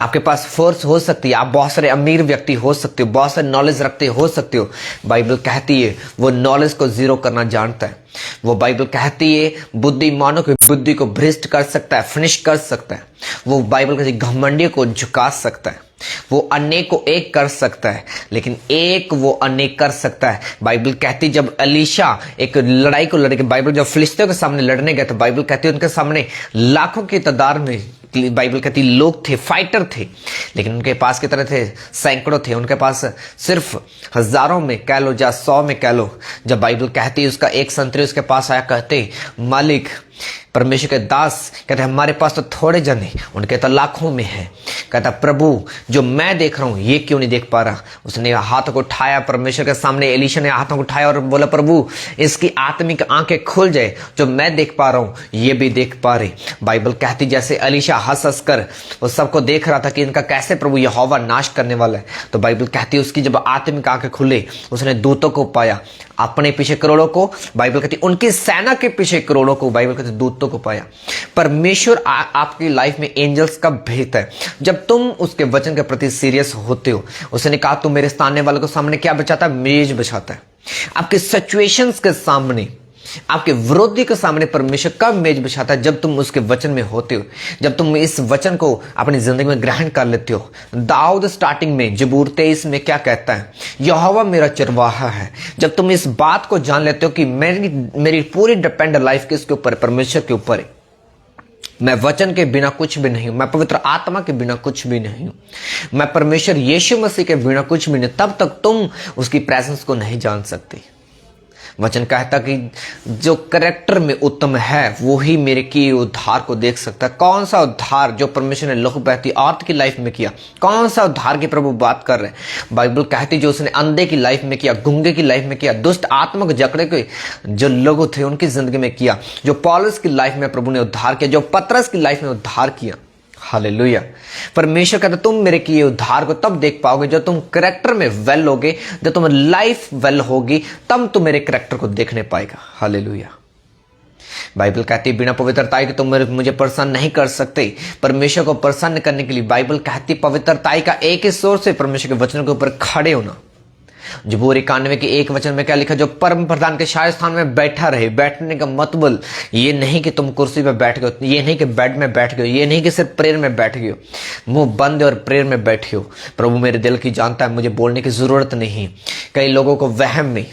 आपके पास फोर्स हो सकती है, आप बहुत सारे अमीर व्यक्ति हो सकते हो, बहुत सारे नॉलेज रखते हो सकते हो। बाइबल कहती है वो नॉलेज को जीरो करना जानता है। वो बाइबल कहती है बुद्धिमानों की बुद्धि को भ्रष्ट कर सकता है, फिनिश कर सकता है। वो बाइबल कहती है घमंडी को झुका सकता है। वो अनेक को एक कर सकता है, लेकिन एक वो अनेक कर सकता है। बाइबल कहती जब एलीशा एक लड़ाई को लड़के, बाइबल जब फिलिस्तीयों के सामने लड़ने गए तो बाइबल कहती उनके सामने लाखों की तादाद में, बाइबल कहती लोग थे, फाइटर थे, लेकिन उनके पास कितने थे? सैकड़ों थे। उनके पास सिर्फ हजारों में कह लो या 100 में कह लो। जब बाइबल कहती उसका एक संतरी उसके पास आया, कहते मालिक, परमेश्वर के दास कहते हमारे पास तो थोड़े जने, उनके तो लाखों में है। कहता प्रभु जो मैं देख रहा हूं ये क्यों नहीं देख पा रहा? उसने हाथों को उठाया परमेश्वर के सामने, एलीशा ने हाथों को उठाया और बोला प्रभु इसकी आत्मिक आंखें खुल जाए, जो मैं देख पा रहा हूं ये भी देख पा रहे। बाइबल कहती जैसे एलीशा हंस हंस कर वो सबको देख रहा था कि इनका कैसे प्रभु यहोवा नाश करने वाला है, तो बाइबल कहती उसकी जब आत्मिक आंखें खुले उसने दूतों को पाया, अपने पीछे करोड़ों को, बाइबल कहती उनकी सेना के पीछे करोड़ों को, बाइबल कहती दूतों को पाया। परमेश्वर आपकी लाइफ में एंजल्स का भेद है जब तुम उसके वचन के प्रति सीरियस होते हो। उसने कहा तू मेरे सामने वाले को सामने क्या बचाता है? मेज बचाता है। आपके सिचुएशंस के सामने आपके विरोधी के सामने परमेश्वर कब मेज बिछाता है? जब तुम उसके वचन में होते हो, जब तुम इस वचन को अपनी जिंदगी में ग्रहण कर लेते हो। दाऊद स्टार्टिंग में जबूर 23 में क्या कहता है? यहोवा मेरा चरवाहा है। जब तुम इस बात को जान लेते हो कि मेरी पूरी डिपेंड लाइफ किसके ऊपर है? परमेश्वर के ऊपर है। मैं वचन के बिना कुछ भी नहीं हूं, मैं पवित्र आत्मा के बिना कुछ भी नहीं हूं, मैं परमेश्वर यीशु मसीह के बिना कुछ भी नहीं, तब तक तुम उसकी प्रेजेंस को नहीं जान सकते। वचन कहता कि जो कैरेक्टर में उत्तम है वो ही मेरे किए उद्धार को देख सकता है। कौन सा उद्धार? जो परमेश्वर ने लहू बहती औरत की लाइफ में किया। कौन सा उद्धार की प्रभु बात कर रहे हैं? बाइबल कहती जो उसने अंधे की लाइफ में किया, गूंगे की लाइफ में किया, दुष्ट आत्मा को जकड़े के जो लोग थे उनकी जिंदगी में किया, जो पौलुस की लाइफ में प्रभु ने उद्धार किया, जो पतरस की लाइफ में उद्धार किया। हालेलुया। परमेश्वर कहता तुम मेरे किए उद्धार को तब देख पाओगे जब तुम कैरेक्टर में वेल होगे, जब तुम लाइफ वेल होगी, तब तुम मेरे कैरेक्टर को देखने पाएगा। हालेलुया। बाइबल कहती है बिना पवित्रताई के तुम मुझे प्रसन्न नहीं कर सकते। परमेश्वर को प्रसन्न करने के लिए बाइबल कहती पवित्रताई का एक ही सोर्स है, परमेश्वर के वचन के ऊपर खड़े होना। जबूर 91 के 1 वचन में क्या लिखा? जो परम प्रधान के शायद स्थान में बैठा रहे। बैठने का मतलब ये नहीं कि तुम कुर्सी पे बैठ गए, ये नहीं कि बेड में बैठ गए, ये नहीं कि सिर्फ प्रेयर में बैठ गए, मुंह बंद और प्रेयर में बैठे हो। प्रभु मेरे दिल की जानता है, मुझे बोलने की जरूरत नहीं। कई लोगों को वहम में,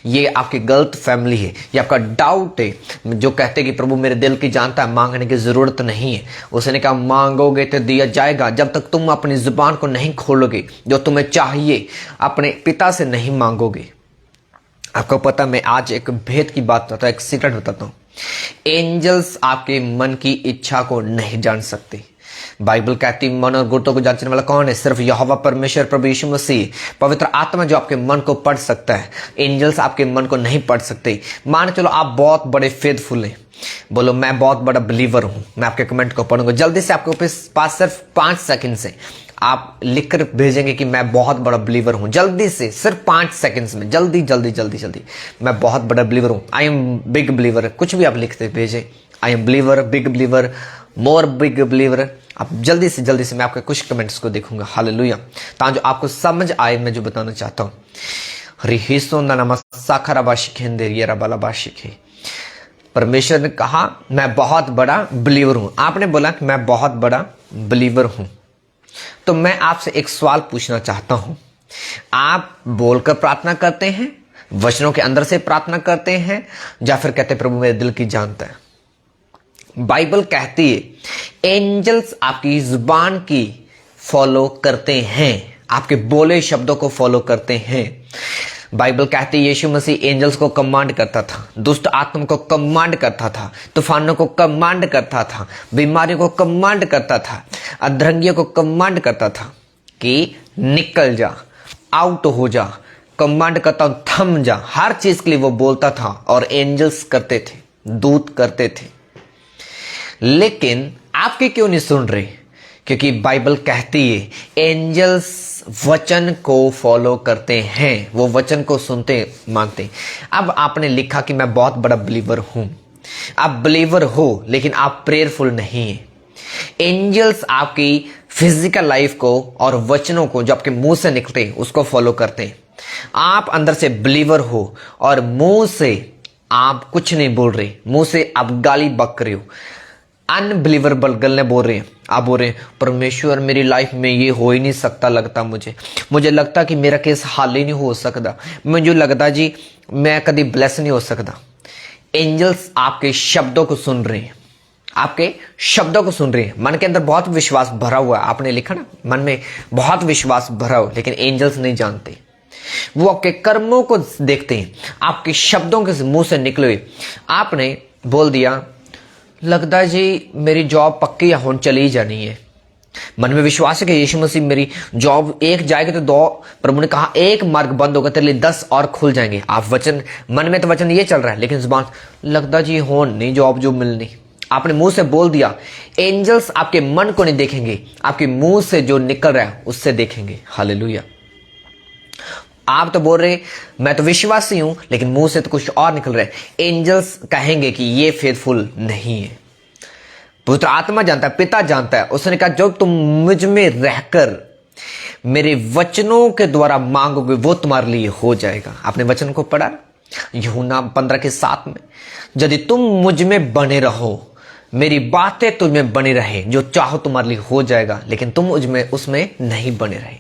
ये आपकी गलत फैमिली है, ये आपका डाउट है, जो कहते कि प्रभु मेरे दिल की जानता है, मांगने की जरूरत नहीं है। उसने कहा मांगोगे तो दिया जाएगा। जब तक तुम अपनी जुबान को नहीं खोलोगे, जो तुम्हें चाहिए अपने पिता से नहीं मांगोगे। आपको पता, मैं आज एक भेद की बात बताता हूं, एक सीक्रेट बताता हूं। एंजल्स आपके मन की इच्छा को नहीं जान सकते। बाइबल कहती मन और गुर्दों को जांचने वाला कौन है? सिर्फ यहोवा परमेश्वर प्रभु यीशु मसीह, पवित्र आत्मा जो आपके मन को पढ़ सकता है। एंजल्स आपके मन को नहीं पढ़ सकते। मान चलो आप बहुत बड़े फेथफुल हैं, बोलो मैं बहुत बड़ा बिलीवर हूं। मैं आपके कमेंट को पढ़ूंगा, जल्दी से आपके पास सिर्फ 5 सेकंड से आप लिखकर भेजेंगे कि मैं बहुत बड़ा बिलीवर हूं। जल्दी से, सिर्फ 5 सेकंड्स में, जल्दी जल्दी जल्दी जल्दी। मैं बहुत बड़ा बिलीवर हूं, आई एम बिग बिलीवर, कुछ भी आप लिखते भेजे। I am believer, big believer, more big believer. आप जल्दी से मैं आपके कुछ कमेंट्स को देखूंगा। हालेलुया। ताकि जो आपको समझ आए मैं जो बताना चाहता हूं। परमेश्वर ने कहा मैं बहुत बड़ा बिलीवर हूं। आपने बोला कि मैं बहुत बड़ा बिलीवर हूं। तो मैं आपसे एक सवाल पूछना चाहता हूं। आप बोलकर प्रार्थना करते हैं, वचनों के अंदर से प्रार्थना करते हैं, या फिर कहते प्रभु मेरे दिल की जानता है? बाइबल कहती है एंजल्स आपकी जुबान की फॉलो करते हैं, आपके बोले शब्दों को फॉलो करते हैं। बाइबल कहती है यीशु मसीह एंजल्स को कमांड करता था, दुष्ट आत्मा को कमांड करता था, तूफानों को कमांड करता था, बीमारियों को कमांड करता था, अधरंगियों को कमांड करता था कि निकल जा, आउट हो जा। कमांड करता हूं, थम जा। हर चीज के लिए वो बोलता था और एंजल्स करते थे, दूत करते थे। लेकिन आपके क्यों नहीं सुन रहे? क्योंकि बाइबल कहती है एंजल्स वचन को फॉलो करते हैं, वो वचन को सुनते मानते। अब आपने लिखा कि मैं बहुत बड़ा बिलीवर हूं। आप बिलीवर हो लेकिन आप प्रेयरफुल नहीं है। एंजल्स आपकी फिजिकल लाइफ को और वचनों को जो आपके मुंह से निकलते हैं उसको फॉलो करते हैं। आप अंदर से बिलीवर हो और मुंह से आप कुछ नहीं बोल रहे, मुंह से आप गाली बक रहे हो, अनबिलीवर गलने बोल रहे हैं। आप बोल रहे हैं परमेश्वर मेरी लाइफ में ये हो ही नहीं सकता, लगता मुझे लगता कि मेरा केस हल ही नहीं हो सकता, मुझे लगता जी मैं कभी ब्लेस नहीं हो सकता। एंजल्स आपके शब्दों को सुन रहे हैं, आपके शब्दों को सुन रहे हैं। मन के अंदर बहुत विश्वास भरा हुआ है, आपने लिखा ना मन में बहुत विश्वास भरा हो, लेकिन एंजल्स नहीं जानते। वो आपके कर्मों को देखते हैं, आपके शब्दों के मुंह से निकले हुए। आपने बोल दिया लगता जी मेरी जॉब पक्की होने चली जानी है, मन में विश्वास है कि यीशु मसीह मेरी जॉब एक जाएगी तो 2, प्रभु ने कहा एक मार्ग बंद होगा तेरे लिए 10 और खुल जाएंगे। आप वचन मन में तो वचन ये चल रहा है, लेकिन जुबान लगता जी हो नहीं जॉब जो मिलनी। आपने मुंह से बोल दिया। एंजल्स आपके मन को नहीं देखेंगे, आपके मुंह से जो निकल रहा है उससे देखेंगे। हालेलुया। आप तो बोल रहे मैं तो विश्वासी हूं, लेकिन मुंह से तो कुछ और निकल रहा है। एंजल्स कहेंगे कि ये फेथफुल नहीं है। पुत्र आत्मा जानता है, पिता जानता है। उसने कहा जो तुम मुझ में रहकर मेरे वचनों के द्वारा मांगोगे वो तुम्हारे लिए हो जाएगा। आपने वचन को पढ़ा, यूहन्ना 15:7 में, यदि तुम मुझ में बने रहो, मेरी बातें तुझ में बनी रहे, जो चाहो तुम्हारे लिए हो जाएगा, लेकिन तुम उसमें नहीं बने रहे।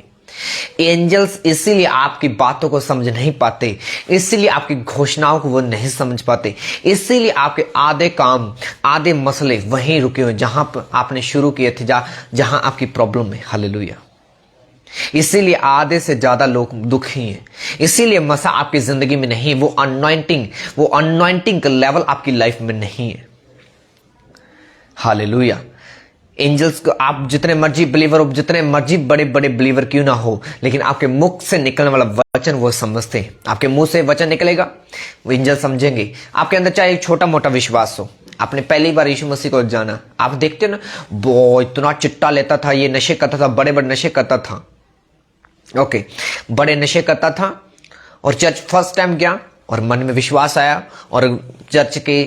एंजल्स इसीलिए आपकी बातों को समझ नहीं पाते, इसीलिए आपकी घोषणाओं को वो नहीं समझ पाते, इसीलिए आपके आधे काम, आधे मसले वहीं रुके हुए जहां पर आपने शुरू किए थे, जहां आपकी प्रॉब्लम है। हालेलुया। इसीलिए आधे से ज्यादा लोग दुखी हैं, इसीलिए मसा आपकी जिंदगी में नहीं, वो अनॉइंटिंग का लेवल आपकी लाइफ में नहीं है। हालेलुया। एंजल्स को आप जितने मर्जी बिलीवर हो, जितने मर्जी बड़े बड़े बिलीवर क्यों ना हो, लेकिन आपके मुख से निकलने वाला वचन वो समझते हैं। आपके मुंह से वचन निकलेगा, वो एंजल समझेंगे। आपके अंदर चाहे एक छोटा मोटा विश्वास हो, आपने पहली बार यीशु मसीह को जाना, आप देखते हो ना, वो इतना चिट्टा लेता था, ये नशे करता था, बड़े बड़े नशे करता था, ओके, बड़े नशे करता था, और चर्च फर्स्ट टाइम गया और मन में विश्वास आया, और चर्च के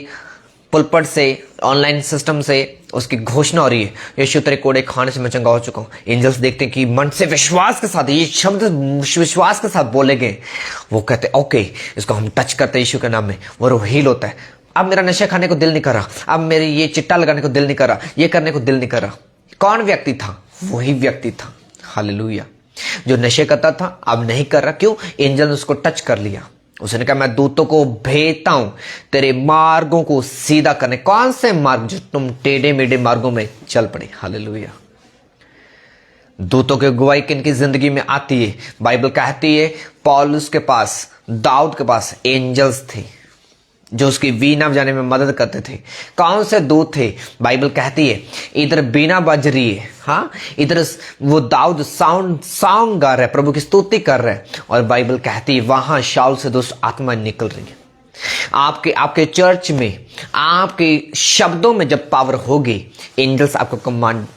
पुलपट से, ऑनलाइन सिस्टम से उसकी घोषणा हो रही है, यीशु तेरे कोड़े खाने से मैं चंगा हो चुका हूं। एंजल्स देखते हैं कि मन से विश्वास के साथ ये शब्द विश्वास के साथ बोले गए, वो कहते ओके, इसको हम टच करते यीशु के नाम में, वो हील होता है। अब मेरा नशा खाने को दिल नहीं कर रहा, अब मेरे ये चिट्टा लगाने को दिल नहीं कर रहा, ये करने को दिल नहीं कर रहा। कौन व्यक्ति था? वही व्यक्ति था, हालेलुया, जो नशे करता था, अब नहीं कर रहा। क्यों? एंजल ने उसको टच कर लिया। उसने कहा मैं दूतों को भेजता हूं तेरे मार्गों को सीधा करने। कौन से मार्ग? जो तुम टेढ़े मेढ़े मार्गों में चल पड़े। हालेलुया। दूतों की अगुवाई किनकी जिंदगी में आती है? बाइबल कहती है पौलुस के पास, दाऊद के पास एंजल्स थे जो उसकी वीणा बजाने में मदद करते थे। कौन से दूत थे? बाइबल कहती है इधर बीना बज रही है, हाँ, इधर वो दाऊद सॉन्ग गा रहा है, प्रभु की स्तुति कर रहा है, और बाइबल कहती है वहां शाऊल से दुष्ट आत्मा निकल रही है। आपके चर्च में, आपके शब्दों में जब पावर होगी, एंजल्स आपको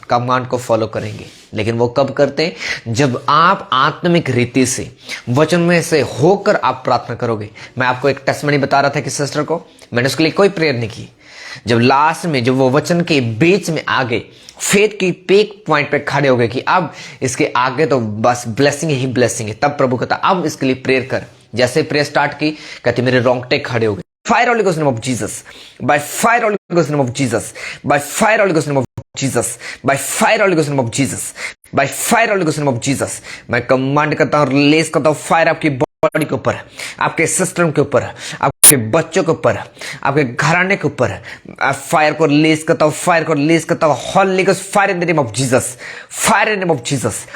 कमांड को फॉलो करेंगे। लेकिन वो कब करते हैं? जब आप आत्मिक रीति से, वचन में से होकर आप प्रार्थना करोगे। मैं आपको एक टेस्टमनी बता रहा था कि सिस्टर को, मैंने उसके लिए कोई प्रेयर नहीं की। जब लास्ट में, जब वो वचन के बीच में आ गए, फेथ की पीक पॉइंट पे खड़े हो गए कि अब इसके आगे तो बस ब्लेसिंग ही ब्लेसिंग है, तब प्रभु कहता अब इसके लिए प्रेयर कर। जैसे प्रेयर स्टार्ट की, कहते मेरे रोंगटे खड़े हो गए। Fire Holi ghost name of Jesus, by fire Holi ghost name of Jesus, by fire Holi ghost name of Jesus, by fire Holi ghost name of Jesus, by fire Holi ghost name of Jesus. मैं command करता हूं, रिलीज करता हूं fire आपकी body के ऊपर, आपके system के ऊपर, आपके बच्चों के ऊपर, आपके घराने के ऊपर। फायर को रिलीज करता हूं, फायर को रिलीज करता हूं। Holi ghost fire in the name of Jesus, fire in the name of Jesus,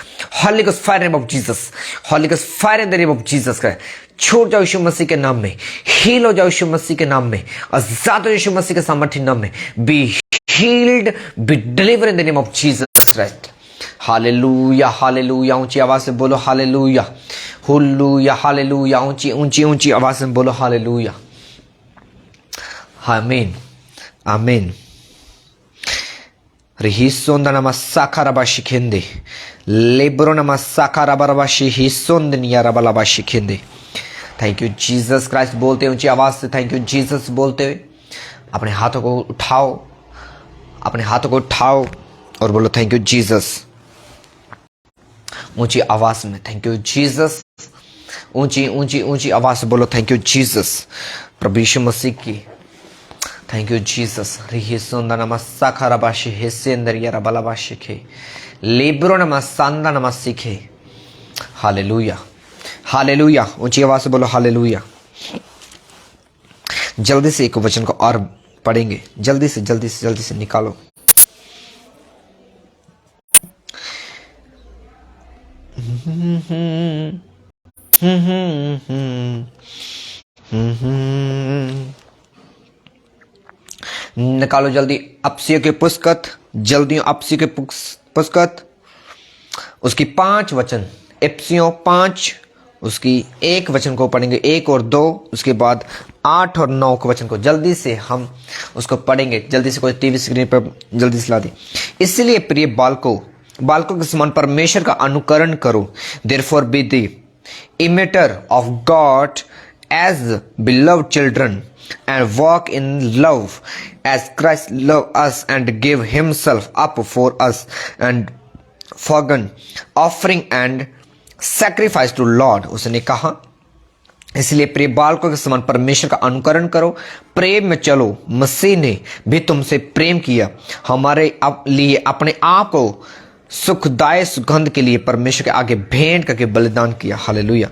Holi ghost fire in the name of Jesus, Holi ghost fire in the name of Jesus. का छूट जाओ यीशु मसीह के नाम में, हील हो जाओ यीशु मसीह के नाम में, आजाद हो यीशु मसीह के सामर्थ्य नाम में। Be healed, B deliver in the name of Jesus Christ. Hallelujah, hallelujah. ऊंची आवाज से बोलो हालेलुया, हुल्लुया, हालेलुया। ऊंची ऊंची ऊंची आवाज से बोलो हालेलुया, आमीन, आमीन। रिहिसोंदा नमस्साखा रबाशी खेंदे, लेब्रो नमस्साखा रबारबाशी हिसोंद निया रबालाबाशी खेंदे। थैंक यू जीसस क्राइस्ट बोलते ऊंची आवाज से, थैंक यू जीसस बोलते हुए अपने हाथों को उठाओ, अपने हाथों को उठाओ और बोलो थैंक यू जीसस। ऊंची आवाज में थैंक यू जीसस, ऊंची ऊंची ऊंची आवाज से बोलो थैंक यू जीसस। प्रभु यीशु मसीह की थैंक यू जीसस। रिहिसोंदा नमस्साखा रबाशी हिसेंदरिया रबालाबाशी खे, लेब्रो नमस्सांदा नमस्सिखे। Hallelujah, hallelujah. ऊंची आवाज से बोलो हालेलुया। जल्दी से एक वचन को और पढ़ेंगे, जल्दी से जल्दी से जल्दी से निकालो। निकालो जल्दी अपसियों के पुस्तक, जल्दी अपसियों के पुस्तक, उसकी 5 वचन, एप्सियों 5, उसकी 1 वचन को पढ़ेंगे, 1 और 2, उसके बाद 8 और 9 के वचन को जल्दी से हम उसको पढ़ेंगे। जल्दी से कोई टीवी स्क्रीन पर जल्दी से ला दी। इसलिए प्रिय बालकों के समान परमेश्वर का अनुकरण करो। Therefore be the imitator of God as beloved children and walk in love as Christ loved us and gave himself up for us and forgone offering and sacrifice to Lord। उसने कहा इसलिए प्रिय बालकों के समान परमेश्वर का अनुकरण करो, प्रेम में चलो। मसीह ने भी तुमसे प्रेम किया, हमारे लिए अपने आप को सुखदायक सुगंध के लिए परमेश्वर के आगे भेंट करके बलिदान किया। हालेलुया।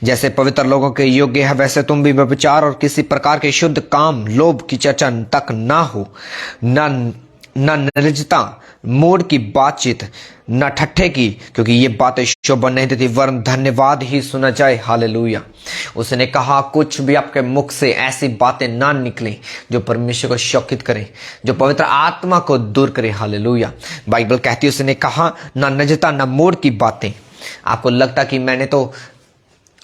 जैसे पवित्र लोगों के योग्य है, वैसे तुम भी व्यभिचार और किसी प्रकार के शुद्ध काम, लोभ की चर्चा तक ना हो, न निर्लज्जता, मूड की बातचीत, न ठट्ठे की, क्योंकि ये बातें शोभा नहीं देती, वरन धन्यवाद ही सुना जाए। हालेलुया। उसने कहा कुछ भी आपके मुख से ऐसी बातें ना निकलें जो परमेश्वर को शौकित करें, जो पवित्र आत्मा को दूर करे। हालेलुया। बाइबल कहती है, उसने कहा ना निर्लज्जता, ना मूड की बातें। आपको लगता कि मैंने तो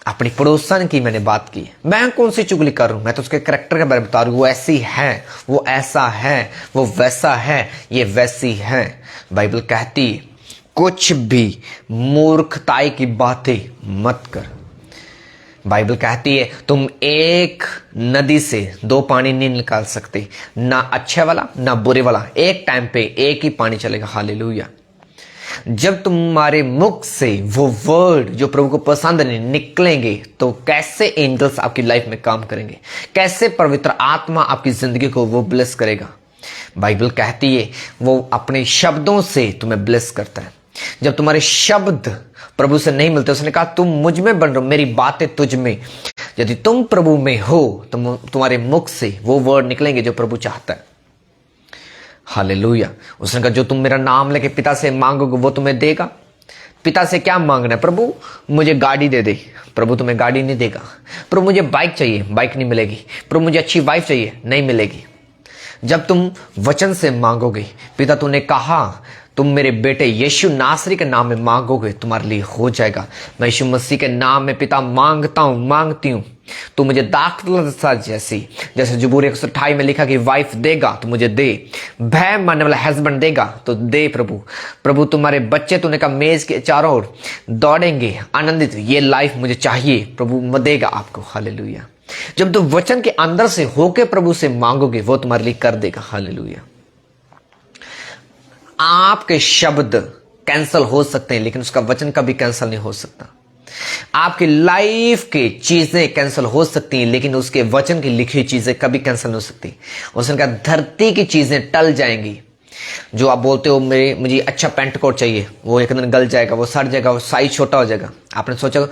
अपनी पड़ोसन की मैंने बात की, मैं कौन सी चुगली कर रहा हूं, मैं तो उसके करैक्टर के बारे में बता रहा हूं, वो ऐसी है, वो ऐसा है, वो वैसा है, ये वैसी है। बाइबल कहती कुछ भी मूर्खताई की बातें मत कर। बाइबल कहती है तुम एक नदी से दो पानी नहीं निकाल सकते, ना अच्छे वाला ना बुरे वाला, एक टाइम पे एक ही पानी चलेगा। हालेलुया। जब तुम्हारे मुख से वो वर्ड जो प्रभु को पसंद नहीं निकलेंगे, तो कैसे एंजल्स आपकी लाइफ में काम करेंगे, कैसे पवित्र आत्मा आपकी जिंदगी को वो ब्लेस करेगा। बाइबल कहती है वो अपने शब्दों से तुम्हें ब्लेस करता है। जब तुम्हारे शब्द प्रभु से नहीं मिलते, उसने कहा तुम मुझ में बन रहो, मेरी बातें तुझ में। यदि तुम प्रभु में हो तो तुम्हारे मुख से वो वर्ड निकलेंगे जो प्रभु चाहता है। हालेलुया। उसने कहा जो तुम मेरा नाम लेके पिता से मांगोगे वो तुम्हें देगा। पिता से क्या मांगना है? प्रभु मुझे गाड़ी दे दे। प्रभु तुम्हें गाड़ी नहीं देगा। प्रभु मुझे बाइक चाहिए, बाइक नहीं मिलेगी। प्रभु मुझे अच्छी वाइफ चाहिए, नहीं मिलेगी। जब तुम वचन से मांगोगे, पिता तूने कहा तुम मेरे बेटे यीशु नासरी के नाम में मांगोगे, तुम्हारे लिए हो जाएगा। मैं यीशु मसीह के नाम में पिता मांगता हूं, मांगती हूं। तू मुझे दाखलता जैसे जबूर 128 में लिखा कि वाइफ देगा तो मुझे दे, भय मानने वाला हस्बैंड देगा तो दे। प्रभु तुम्हारे बच्चे तूने कहा मेज के चारों ओर दौड़ेंगे आनंदित, ये लाइफ मुझे चाहिए, प्रभु देगा आपको। हालेलुया। जब तुम वचन के अंदर से होके प्रभु से मांगोगे, वो तुम्हारे लिए कर देगा। हालेलुया। आपके शब्द कैंसल हो सकते हैं, लेकिन उसका वचन कभी कैंसल नहीं हो सकता। आपकी लाइफ की चीजें कैंसिल हो सकती हैं, लेकिन उसके वचन की लिखी हुई चीजें कभी कैंसिल नहीं हो सकती। उसने कहा धरती की चीजें टल जाएंगी। जो आप बोलते हो मुझे अच्छा पैंट कोट चाहिए, वो एक दिन गल जाएगा, वो सड़ जाएगा, वो साइज छोटा हो जाएगा। आपने सोचा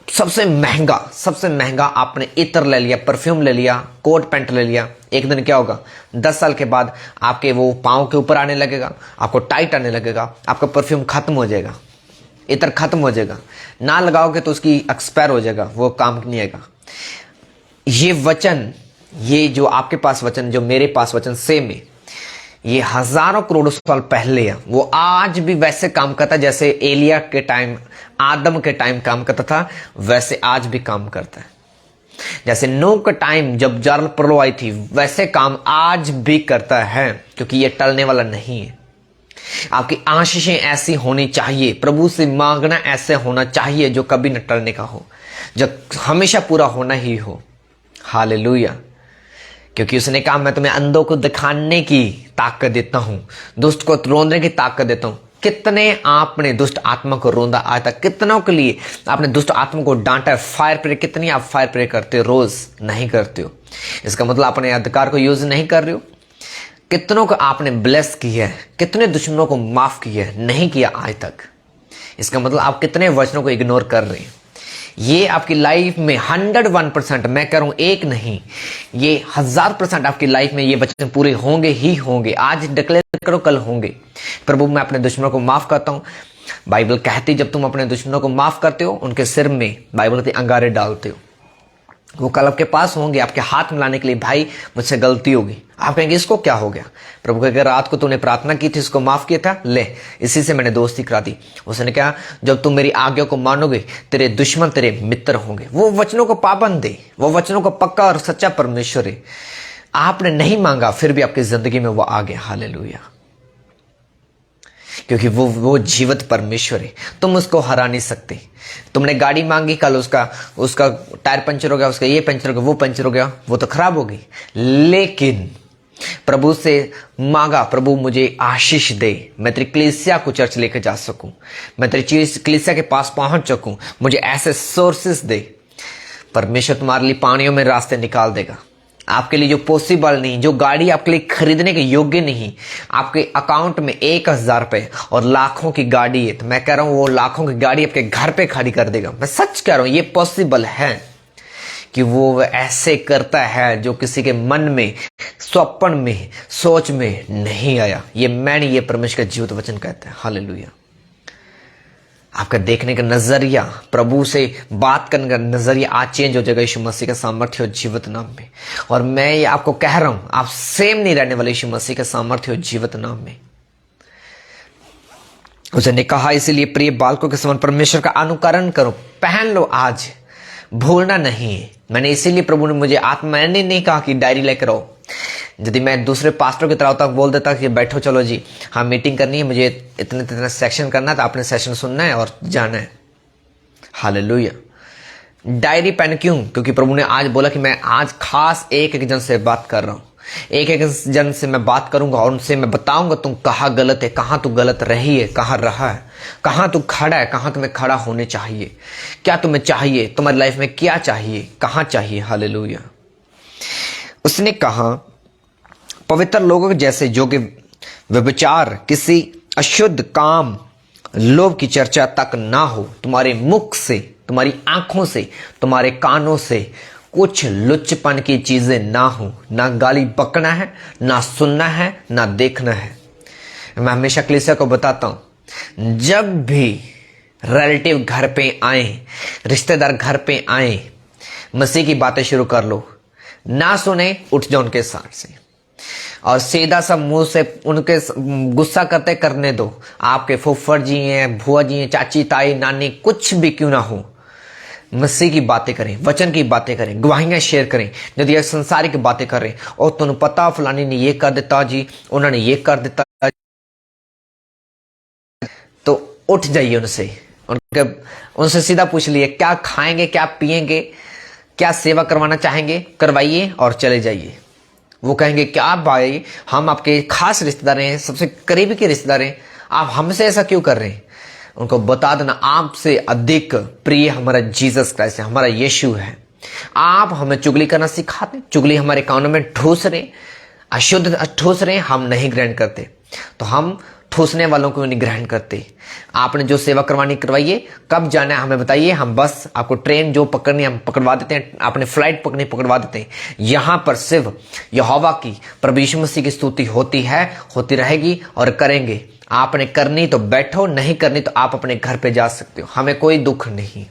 सबसे महंगा आपने इत्र ले लिया, परफ्यूम ले लिया, कोट पैंट ले लिया, एक दिन क्या होगा? 10 साल के बाद आपके वो पाँव के ऊपर आने लगेगा, आपको टाइट आने लगेगा, आपका परफ्यूम खत्म हो जाएगा, इत्र खत्म हो जाएगा। ना लगाओगे तो उसकी एक्सपायर हो जाएगा, वो काम नहीं आएगा। ये वचन, ये जो आपके पास वचन, जो मेरे पास वचन सेम है, ये हजारों करोड़ों साल पहले है। वो आज भी वैसे काम करता है जैसे एलिया के टाइम, आदम के टाइम काम करता था, वैसे आज भी काम करता है। जैसे नूह के टाइम जब जल प्रलय आई थी, वैसे काम आज भी करता है, क्योंकि ये टलने वाला नहीं है। आपकी आशीषें ऐसी होनी चाहिए, प्रभु से मांगना ऐसे होना चाहिए जो कभी न टलने का हो, जो हमेशा पूरा होना ही हो। हालेलुया। क्योंकि उसने कहा मैं तुम्हें अंधों को दिखाने की ताकत देता हूं, दुष्ट को रोंदने की ताकत देता हूं। कितने आपने दुष्ट आत्मा को रोंदा आज तक? कितनों के लिए आपने दुष्ट आत्मा को डांटा है? फायर प्रे, कितनी आप फायर प्रे करते हो? रोज नहीं करते हो। इसका मतलब अपने अधिकार को यूज नहीं कर रहे हो। कितनों को आपने ब्लेस किया है, कितने दुश्मनों को माफ किया है? नहीं किया आज तक। इसका मतलब आप कितने वचनों को इग्नोर कर रहे हैं। ये आपकी लाइफ में 101%, मैं कह रहा हूं एक नहीं, ये 1000% आपकी लाइफ में ये वचन पूरे होंगे ही होंगे। आज डिक्लेयर करो, कल होंगे। प्रभु मैं अपने दुश्मनों को माफ करता हूं। बाइबल कहती जब तुम अपने दुश्मनों को माफ करते हो, उनके सिर में बाइबल कहती अंगारे डालते हो, वो कल आपके पास होंगे आपके हाथ मिलाने के लिए, भाई मुझसे गलती होगी। आप कहेंगे इसको क्या हो गया? प्रभु कहेगा रात को तूने प्रार्थना की थी, इसको माफ किया था, ले इसी से मैंने दोस्ती करा दी। उसने कहा जब तुम मेरी आज्ञा को मानोगे, तेरे दुश्मन तेरे मित्र होंगे। वो वचनों को पाबंद है, वो वचनों को पक्का और सच्चा परमेश्वर है। आपने नहीं मांगा, फिर भी आपकी जिंदगी में वो आ गया। हालेलुया। क्योंकि वो जीवित परमेश्वर है, तुम उसको हरा नहीं सकते। तुमने गाड़ी मांगी, कल उसका टायर पंचर हो गया, उसका ये पंचर हो गया, वो पंचर हो गया, वो तो खराब हो गई। लेकिन प्रभु से मांगा, प्रभु मुझे आशीष दे, मैं तेरी कलीसिया को चर्च लेकर जा सकूं, मैं तेरी कलीसिया के पास पहुंच सकूं, मुझे ऐसे सोर्सेस दे। परमेश्वर तुम्हारे लिए पानियों में रास्ते निकाल देगा। आपके लिए जो पॉसिबल नहीं, जो गाड़ी आपके लिए खरीदने के योग्य नहीं, आपके अकाउंट में 1000 रुपए और लाखों की गाड़ी है, तो मैं कह रहा हूं वो लाखों की गाड़ी आपके घर पे खड़ी कर देगा। मैं सच कह रहा हूं, ये पॉसिबल है कि वो ऐसे करता है जो किसी के मन में, स्वप्न में, सोच में नहीं आया। ये परमेश्वर का जीवित वचन कहता है। हालेलुया। आपका देखने का नजरिया, प्रभु से बात करने का नजरिया आज चेंज हो जाएगा यीशु मसीह के सामर्थ्य और जीवित नाम में। और मैं ये आपको कह रहा हूं, आप सेम नहीं रहने वाले यीशु मसीह के सामर्थ्य और जीवित नाम में। उसने कहा, इसीलिए प्रिय बालकों के समान परमेश्वर का अनुकरण करो, पहन लो आज, भूलना नहीं है। मैंने इसीलिए प्रभु ने मुझे मैंने नहीं कहा कि डायरी लेकर आओ। यदि मैं दूसरे पास्टर की तरह होता बोल देता कि बैठो चलो जी, हाँ मीटिंग करनी है, मुझे इतने सेक्शन करना है, तो आपने सेशन सुनना है और जाना है। हालेलुया। डायरी पेन क्यों? क्योंकि प्रभु ने आज बोला कि मैं आज खास एक जन से बात कर रहा हूं। एक जन से मैं बात करूंगा और उनसे मैं बताऊंगा तुम कहाँ गलत है, कहाँ तू गलत रही है, कहाँ रहा है, कहाँ तू खड़ा है, कहाँ तुम्हें खड़ा होने चाहिए, क्या तुम्हें चाहिए, तुम्हारी लाइफ में क्या चाहिए, कहाँ चाहिए। हालेलुया। उसने कहा, पवित्र लोगों के जैसे जो कि व्यभिचार, किसी अशुद्ध काम, लोभ की चर्चा तक ना हो, तुम्हारे मुख से, तुम्हारी आंखों से, तुम्हारे कानों से कुछ लुच्चपन की चीजें ना हो। ना गाली बकना है, ना सुनना है, ना देखना है। मैं हमेशा कलीसिया को बताता हूं, जब भी रिलेटिव घर पे आए, रिश्तेदार घर पे आए, मसीह की बातें शुरू कर लो। ना सुने, उठ जाओ उनके साथ से और सीधा सा मुंह से उनके गुस्सा करते करने दो। आपके फुफ्फड़ जी हैं, भुआ जी हैं, चाची, ताई, नानी, कुछ भी क्यों ना हो, मसीह की बातें करें, वचन की बातें करें, गवाहियां शेयर करें। यदि संसारिक बातें करें, और तुम पता फलानी ने ये कर दिता जी, उन्होंने ये कर दिता, तो उठ जाइए उनसे सीधा पूछ लिए, क्या खाएंगे, क्या पिएंगे, क्या सेवा करवाना चाहेंगे, करवाइए और चले जाइए। वो कहेंगे, क्या भाई, हम आपके खास रिश्तेदार हैं, सबसे करीबी के रिश्तेदार हैं, आप हमसे ऐसा क्यों कर रहे हैं? उनको बता देना, आपसे अधिक प्रिय हमारा जीसस क्राइस्ट है, हमारा यीशु है। आप हमें चुगली करना सिखाते, चुगली हमारे कानों में ठूस रहे, अशुद्ध ठूस रहे, हम नहीं ग्रहण करते। तो हम ठूसने वालों को नहीं ग्रहण करते। आपने जो सेवा करवानी करवाइए, कब जाना है हमें बताइए, हम बस आपको ट्रेन जो पकड़नी हम पकड़वा देते हैं, आपने फ्लाइट पकड़नी पकड़वा देते हैं। यहां पर सिर्फ यहोवा की, प्रभु यीशु मसीह की स्तुति होती है, होती रहेगी और करेंगे। आपने करनी तो बैठो, नहीं करनी तो आप अपने घर पे जा सकते हो, हमें कोई दुख नहीं।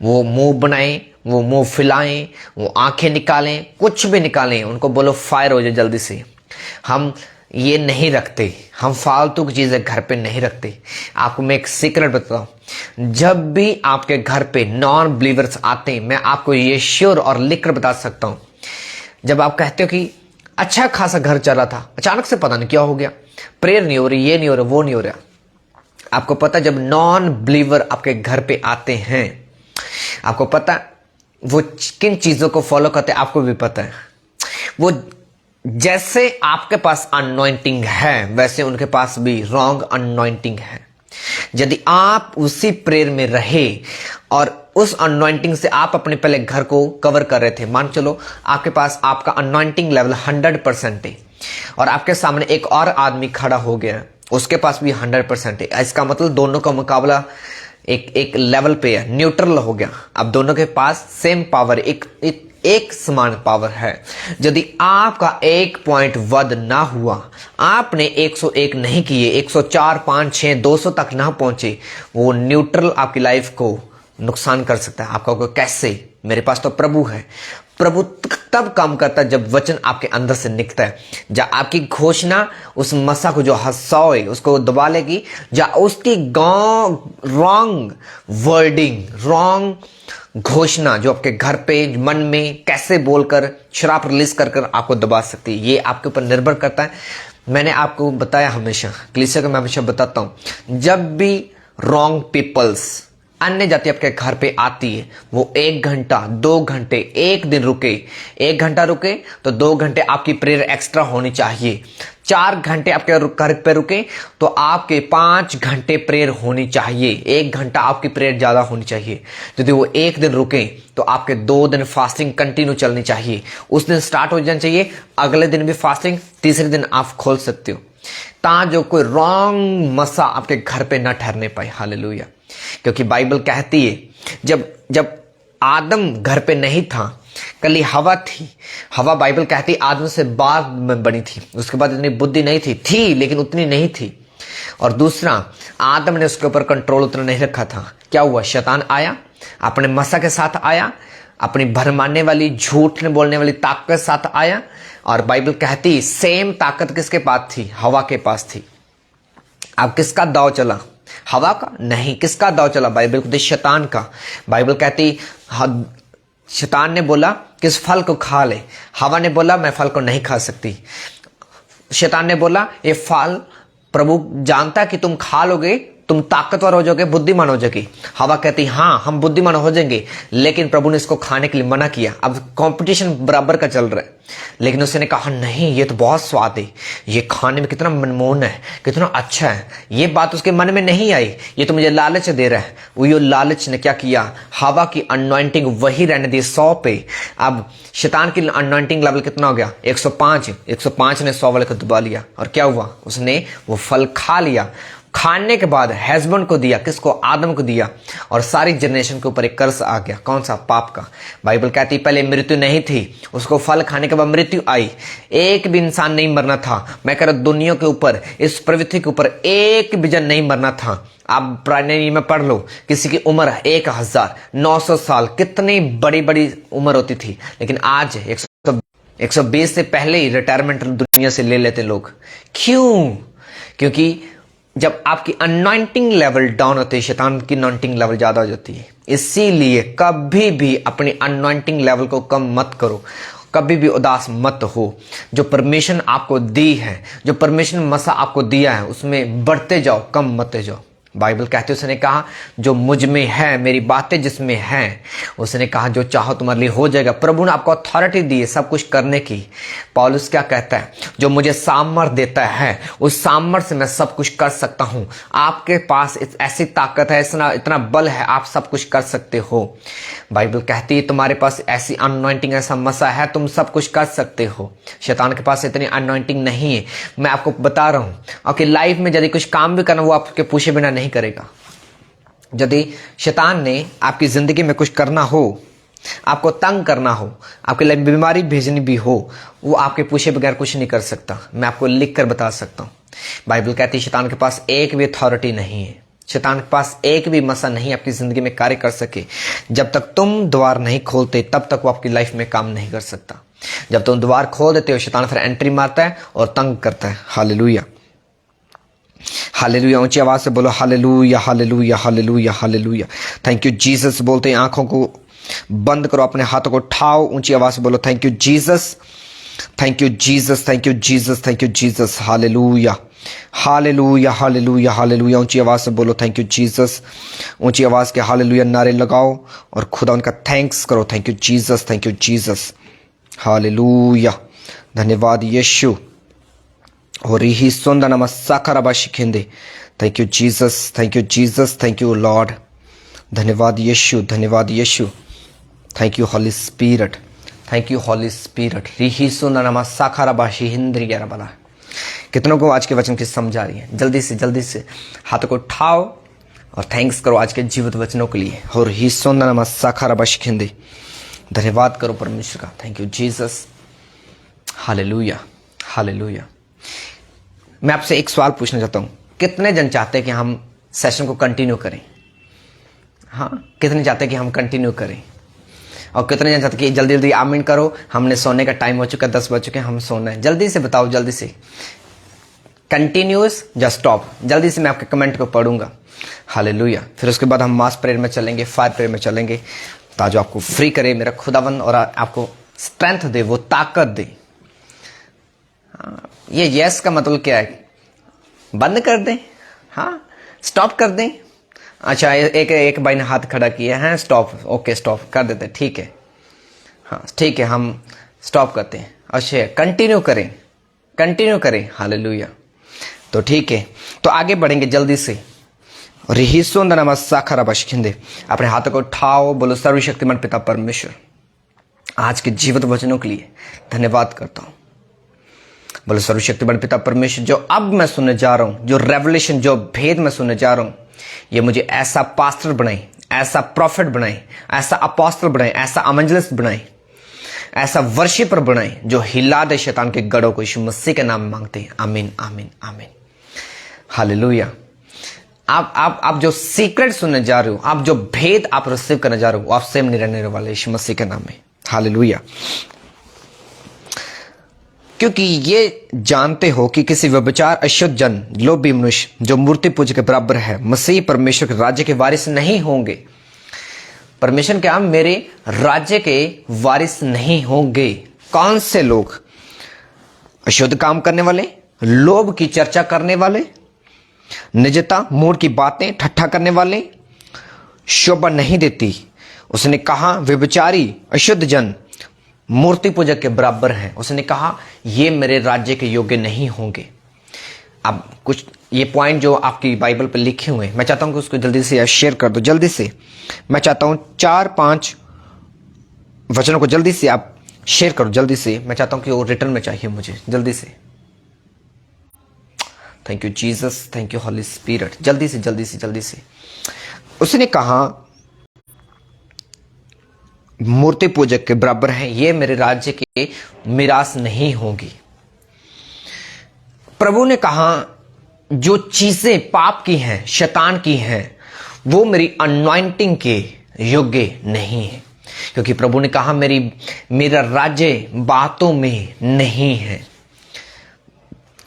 वो मुंह बनाएं, वो मुंह फैलाएं, वो आंखें निकालें, कुछ भी निकालें, उनको बोलो फायर हो जाए जल्दी से। हम ये नहीं रखते, हम फालतू की चीजें घर पे नहीं रखते। आपको मैं एक सीक्रेट बताऊं, जब भी आपके घर पे नॉन बिलीवर्स आते हैं, मैं आपको ये श्योर और लिखकर बता सकता हूं, जब आप कहते हो कि अच्छा खासा घर चला था, अचानक से पता नहीं क्या हो गया, प्रेयर नहीं हो रही, ये नहीं हो रहा, वो नहीं हो रहा। आपको पता, जब नॉन बिलीवर आपके घर पे आते हैं, आपको पता वो किन चीजों को फॉलो करते हैं, आपको भी पता है। वो जैसे आपके पास अनॉइंटिंग है, वैसे उनके पास भी रॉन्ग अनॉइंटिंग है। यदि आप उसी प्रेयर में रहे और उस अनॉइंटिंग से आप अपने पहले घर को कवर कर रहे थे, मान चलो आपके पास आपका अनॉइंटिंग लेवल 100% है और आपके सामने एक और आदमी खड़ा हो गया, उसके पास भी 100% है, इसका मतलब दोनों का मुकाबला एक लेवल पे है, न्यूट्रल हो गया। अब दोनों के पास सेम पावर, एक समान पावर है। यदि आपका 1 पॉइंट वध ना हुआ, आपने 101 नहीं किए, 104, 5, 6, 200 तक ना पहुंचे, वो न्यूट्रल आपकी लाइफ को नुकसान कर सकता है। आपका को कैसे? मेरे पास तो प्रभु है। प्रभु तब काम करता है जब वचन आपके अंदर से निकलता है, जब आपकी घोषणा उस मसा को जो हंसाए उसको दबा लेगी, या उसकी रॉन्ग वर्डिंग, रॉन्ग घोषणा जो आपके घर पे मन में कैसे बोलकर शराब रिलीज कर आपको दबा सकती है, ये आपके ऊपर निर्भर करता है। मैंने आपको बताया हमेशा, कलीसिया को मैं हमेशा बताता हूं, जब भी रॉन्ग पीपल्स, अन्य जाति आपके घर पे आती है, वो 1 घंटा 2 घंटे, एक दिन रुके, 1 घंटा रुके तो 2 घंटे आपकी प्रेयर एक्स्ट्रा होनी चाहिए, 4 घंटे आपके घर पे रुके तो आपके 5 घंटे प्रेयर होनी चाहिए। 1 घंटा आपकी प्रेयर ज्यादा होनी चाहिए। यदि वो 1 दिन रुके तो आपके 2 दिन फास्टिंग कंटिन्यू चलनी चाहिए। उस दिन स्टार्ट हो जाना चाहिए, अगले दिन भी फास्टिंग, तीसरे दिन आप खोल सकते हो, ता जो कोई रॉन्ग मसा आपके घर पे न ठहरने पाए। हालेलुया। क्योंकि बाइबल कहती है जब आदम घर पे नहीं था, कल हवा थी। हवा बाइबल कहती आदम से बाद में बनी थी, उसके बाद इतनी बुद्धि नहीं थी लेकिन उतनी नहीं थी। और दूसरा, आदम ने उसके ऊपर कंट्रोल उतना नहीं रखा था। क्या हुआ? शैतान आया, अपने मसा के साथ आया, अपनी भरमाने वाली, झूठ बोलने वाली ताकत के साथ आया। और बाइबल कहती सेम ताकत किसके पास थी? हवा के पास थी। अब किसका दाव चला? हवा का? नहीं। किसका दाव चला? बाइबल कहती शैतान का। बाइबल कहती शैतान ने बोला किस फल को खा ले, हवा ने बोला मैं फल को नहीं खा सकती। शैतान ने बोला ये फल प्रभु जानता कि तुम खा लोगे, तुम ताकतवर हो जाओगे, बुद्धिमान हो जाओगे। हवा कहती हाँ हम बुद्धिमान हो जाएंगे, लेकिन प्रभु ने इसको खाने के लिए मना किया। अब कंपटीशन बराबर का चल रहा है, लेकिन उसने कहा नहीं ये तो बहुत स्वाद है, ये खाने में कितना मनमोहन है, कितना अच्छा है। ये बात उसके मन में नहीं आई, ये तो मुझे लालच दे रहा है। वो ये लालच ने क्या किया? हवा की अनॉइंटिंग वही रहने दी 100 पे। अब शैतान की अनॉइंटिंग लेवल कितना हो गया? 105 ने 100 वाले को दबा लिया। और क्या हुआ? उसने वो फल खा लिया। खाने के बाद हस्बैंड को दिया, किसको? आदम को दिया। और सारी जनरेशन के ऊपर एक कर्ज आ गया। कौन सा? पाप का। बाइबल कहती पहले मृत्यु नहीं थी, उसको फल खाने के बाद मृत्यु आई। एक भी इंसान नहीं मरना था। मैं कह रहा दुनिया के ऊपर, इस पृथ्वी के ऊपर एक भी जन नहीं मरना था। आप प्राणी में पढ़ लो, किसी की उम्र 1900 साल, कितनी बड़ी बड़ी उम्र होती थी। लेकिन आज 120 से पहले ही रिटायरमेंट दुनिया से ले लेते लोग। क्यों? क्योंकि जब आपकी अनॉइंटिंग लेवल डाउन होती है, शैतान की अनॉइंटिंग लेवल ज्यादा हो जाती है। इसीलिए कभी भी अपनी अनॉइंटिंग लेवल को कम मत करो, कभी भी उदास मत हो। जो परमिशन आपको दी है, जो परमिशन मसा आपको दिया है, उसमें बढ़ते जाओ, कम मत जाओ। बाइबल कहते उसने कहा जो मुझ में है, मेरी बातें जिसमें हैं, उसने कहा जो चाहो तुम्हारे लिए हो जाएगा। प्रभु ने आपको अथॉरिटी दी है सब कुछ करने की। पौलुस क्या कहता है? जो मुझे सामर्थ देता है, उस सामर्थ से मैं सब कुछ कर सकता हूं। आपके पास ऐसी ताकत है, इतना बल है, आप सब कुछ कर सकते हो। बाइबल कहती है तुम्हारे पास ऐसी अनॉइंटिंग, ऐसा मसा है, तुम सब कुछ कर सकते हो। शैतान के पास इतनी अनॉइंटिंग नहीं है। मैं आपको बता रहा हूं, आपकी लाइफ में यदि कुछ काम भी करना, वो आपके पूछे बिना नहीं करेगा। यदि शैतान ने आपकी जिंदगी में कुछ करना हो, आपको तंग करना हो, आपके लिए बीमारी भेजनी भी हो, वो आपके पूछे बगैर कुछ नहीं कर सकता। मैं आपको लिख कर बता सकता हूं। बाइबल कहती है शैतान के पास एक भी अथॉरिटी नहीं है, शैतान के पास एक भी मसा नहीं आपकी जिंदगी में कार्य कर सके। जब तक तुम द्वार नहीं खोलते तब तक वो आपकी लाइफ में काम नहीं कर सकता। जब तुम द्वार खोल देते हो, शैतान फिर एंट्री मारता है और तंग करता है। Hallelujah, hallelujah. ऊंची आवाज से बोलो हालेलुया, हालेलुया, हालेलुया, हालेलुया। Thank you Jesus. बोलते हैं आंखों को बंद करो, अपने हाथों को उठाओ, ऊंची आवाज से बोलो thank you Jesus, thank you Jesus, thank you Jesus, thank you Jesus. Hallelujah, hallelujah, hallelujah, hallelujah. ऊंची आवाज से बोलो थैंक यू जीसस। ऊंची आवाज के हालेलुया नारे लगाओ और खुदा उनका थैंक्स करो। Thank you Jesus, thank you Jesus. Hallelujah, धन्यवाद यीशु। और ही सुंदर नमस्कार शिखेंदे। Thank you Jesus, thank you Jesus, thank you Lord. धन्यवाद यीशु, धन्यवाद Yeshu. Thank you Holly Spirit, thank you Holly Spirit. रिही सुंदर नमस्कार शिहिंद्रिया बला। कितनों को आज के वचन की समझ आ रही है? जल्दी से हाथों को उठाओ और थैंक्स करो आज के जीवित वचनों के लिए। और ही सुंदर नमस्कार शिखेंदे। धन्यवाद करो परमेश्वर का। Thank you Jesus. Hallelujah, hallelujah. मैं आपसे एक सवाल पूछना चाहता हूं, कितने जन चाहते हैं कि हम सेशन को कंटिन्यू करें? हाँ, कितने चाहते हैं कि हम कंटिन्यू करें? और कितने जन चाहते हैं कि जल्दी जल्दी आमीन करो, हमने सोने का टाइम हो चुका है, 10 बज चुके हैं, हम सोना है। जल्दी से बताओ, जल्दी से। कंटिन्यूस या स्टॉप? जल्दी से मैं आपके कमेंट को पढ़ूंगा। हालेलुया। फिर उसके बाद हम मास प्रेयर में चलेंगे, फायर प्रेयर में चलेंगे, ताकि आपको फ्री करे मेरा खुदावन और आपको स्ट्रेंथ दे, वो ताकत दे। ये यस का मतलब क्या है? बंद कर दें? हाँ, स्टॉप कर दें? अच्छा, एक भाई ने हाथ खड़ा किया है, स्टॉप। ओके, स्टॉप कर देते, ठीक है। हाँ ठीक है, हम स्टॉप करते हैं। अच्छा, कंटिन्यू करें। कंटिन्यू करें। हालेलुया। तो ठीक है, तो आगे बढ़ेंगे जल्दी से। और अपने हाथों को उठाओ, बोलो सर्वशक्तिमान पिता परमेश्वर, आज के जीवित वचनों के लिए धन्यवाद करता हूं। बोलो सर्वशक्तिमान पिता परमेश्वर, जो अब मैं सुनने जा रहा हूं, जो रेवलेशन, जो भेद मैं सुनने जा रहा हूं, ये मुझे ऐसा पास्टर बनाए, ऐसा प्रॉफिट बनाए, ऐसा अपोस्टल बनाए, ऐसा अमेंजलिस्ट बनाए, ऐसा वर्शिपर बनाए जो हिला दे शैतान के गढ़ों को। यीशु मसीह के नाम में मांगते हैं, आमीन आमीन आमीन। हालेलुया। आप जो सीक्रेट सुनने जा रहे हो, आप जो भेद आप रिसीव करने जा रहे हो, आप सेम नहीं रहने वाले यीशु मसीह के नाम में। हालेलुया। क्योंकि ये जानते हो कि किसी व्यभिचार, अशुद्ध जन, लोभी मनुष्य जो मूर्ति पूजा के बराबर है, मसीह परमेश्वर के राज्य के वारिस नहीं होंगे। परमेश्वर क्या मेरे राज्य के वारिस नहीं होंगे। कौन से लोग? अशुद्ध काम करने वाले, लोभ की चर्चा करने वाले, निजता, मूड की बातें ठट्ठा करने वाले, शोभा नहीं देती। उसने कहा व्यभिचारी, अशुद्ध जन, मूर्ति पूजक के बराबर हैं। उसने कहा ये मेरे राज्य के योग्य नहीं होंगे। अब कुछ ये पॉइंट जो आपकी बाइबल पर लिखे हुए हैं, मैं चाहता हूं कि उसको जल्दी से शेयर कर दो। जल्दी से मैं चाहता हूं 4-5 वचनों को जल्दी से आप शेयर करो। जल्दी से मैं चाहता हूं कि वो रिटर्न में चाहिए मुझे, जल्दी से। Thank you Jesus, thank you Holly spirit. जल्दी से जल्दी से जल्दी से। उसने कहा मूर्ति पूजक के बराबर हैं, ये मेरे राज्य के मिरास नहीं होगी। प्रभु ने कहा जो चीजें पाप की हैं, शैतान की हैं, वो मेरी अनॉइंटिंग के योग्य नहीं है। क्योंकि प्रभु ने कहा मेरा राज्य बातों में नहीं है।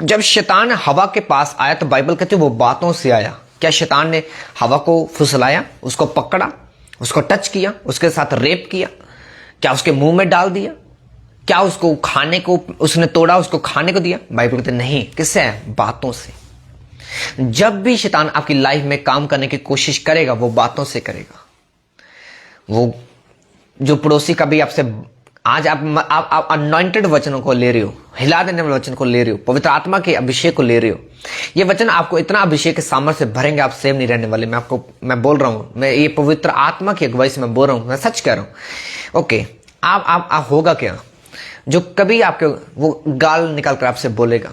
जब शैतान हवा के पास आया तो बाइबल कहती है वो बातों से आया। क्या शैतान ने हवा को फुसलाया, उसको पकड़ा, उसको टच किया, उसके साथ रेप किया? क्या उसके मुंह में डाल दिया? क्या उसको खाने को उसने तोड़ा, उसको खाने को दिया? बाइबल कहते नहीं। किससे? बातों से। जब भी शैतान आपकी लाइफ में काम करने की कोशिश करेगा, वो बातों से करेगा। वो जो पड़ोसी का भी आपसे, आज आप अनॉइंटेड वचनों को ले रहे हो, हिला देने वाले वचन को ले रहे हो, पवित्र आत्मा के अभिषेक को ले रहे हो, ये वचन आपको इतना अभिषेक के सामर्थ्य से भरेंगे, आप सेम नहीं रहने वाले। मैं बोल रहा हूं, मैं ये पवित्र आत्मा की अगुवाई से मैं बोल रहा हूं, मैं सच कह रहा हूं। ओके, आप होगा क्या? जो कभी आपके वो गाल निकाल कर आपसे बोलेगा,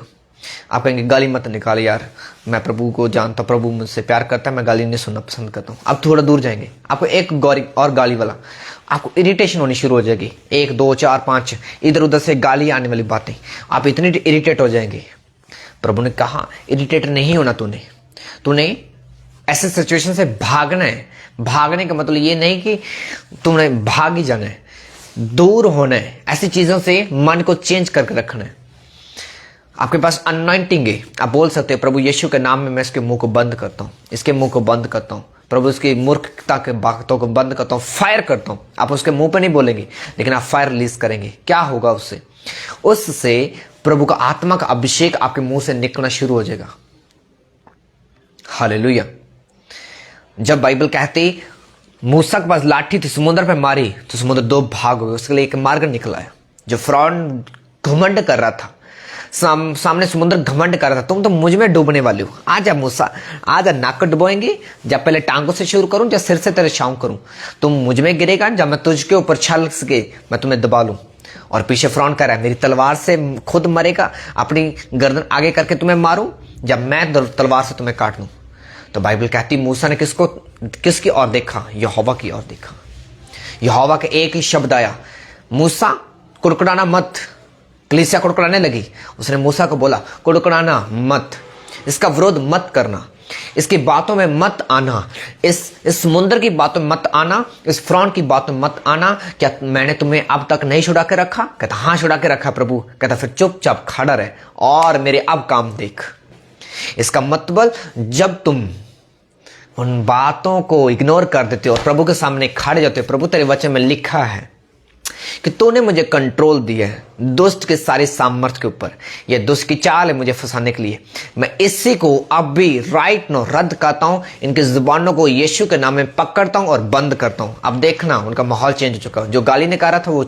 आप कहेंगे गाली मत निकाल यार, मैं प्रभु को जानता, प्रभु मुझसे प्यार करता है, मैं गाली नहीं सुनना पसंद करता हूं। आप थोड़ा दूर जाएंगे, आपको एक गौरी और गाली वाला, आपको इरिटेशन होनी शुरू हो जाएगी। 1, 2, 4, 5 इधर उधर से गाली आने वाली बातें, आप इतने इरिटेट हो जाएंगे। प्रभु ने कहा इरिटेट नहीं होना, तूने ऐसे सिचुएशन से भागना है। भागने का मतलब ये नहीं कि तुमने भाग ही जाना है, दूर होना है। ऐसी चीजों से मन को चेंज करके रखना है। आपके पास अनॉइंटिंग है, आप बोल सकते हैं प्रभु यीशु के नाम में मैं इसके मुंह को बंद करता हूं, इसके मुंह को बंद करता हूं, प्रभु इसकी मूर्खता के बातों को बंद करता हूं, फायर करता हूं। आप उसके मुंह पे नहीं बोलेंगे, लेकिन आप फायर रिलीज करेंगे। क्या होगा उससे प्रभु का आत्मा का अभिषेक आपके मुंह से निकलना शुरू हो जाएगा। हालेलुया। जब बाइबल कहती मूसा के पास लाठी थी, समुद्र पे मारी तो समुद्र 2 भाग हो गए, उसके लिए एक मार्ग निकला है। जो फ्रॉड घमंड कर रहा था, सामने समुद्र घमंड कर रहा था, तुम तो मुझ में डूबने वाले हो, आजा मूसा, आजा, नाक डुबोएंगे, जब पहले टांगों से शुरू करूं, जब सिर से तेरे छांव करूं, तुम मुझ में गिरेगा, जब मैं तुझके ऊपर छल सके मैं तुम्हें दबा लूं। और पीछे फ्रॉड कर रहा है मेरी तलवार से खुद मरेगा, अपनी गर्दन आगे करके तुम्हें मारूं, जब मैं तलवार से तुम्हें काट लूं। तो बाइबल कहती मूसा ने किसकी ओर देखा? यहोवा की ओर देखा। यहोवा का एक ही शब्द आया, मूसा कुड़कुड़ाना मत। कलीसिया कुड़कुड़ाने लगी। उसने मूसा को बोला कुड़कुड़ाना मत, इसका विरोध मत करना, इसकी बातों में मत आना, इस समुद्र की बातों में मत आना, इस फ्रॉड की बातों में मत आना। क्या मैंने तुम्हें अब तक नहीं छुड़ा के रखा? कहता हाँ छुड़ा के रखा प्रभु। कहता फिर चुपचाप खड़ा रहे और मेरे अब काम देख। इसका मतलब जब तुम उन बातों को इग्नोर कर देते हो और प्रभु के सामने खड़े जाते हो, प्रभु तेरे वचन में लिखा है कि तूने मुझे कंट्रोल दिया है दुष्ट के सारी सामर्थ्य के ऊपर। यह दुष्ट की चाल है मुझे फंसाने के लिए। मैं इसी को अब भी राइट नो रद्द करता हूं, इनकी जुबानों को यीशु के नाम में पकड़ता हूं और बंद करता हूं। अब देखना उनका माहौल चेंज हो चुका है। जो गाली निकाल रहा था वो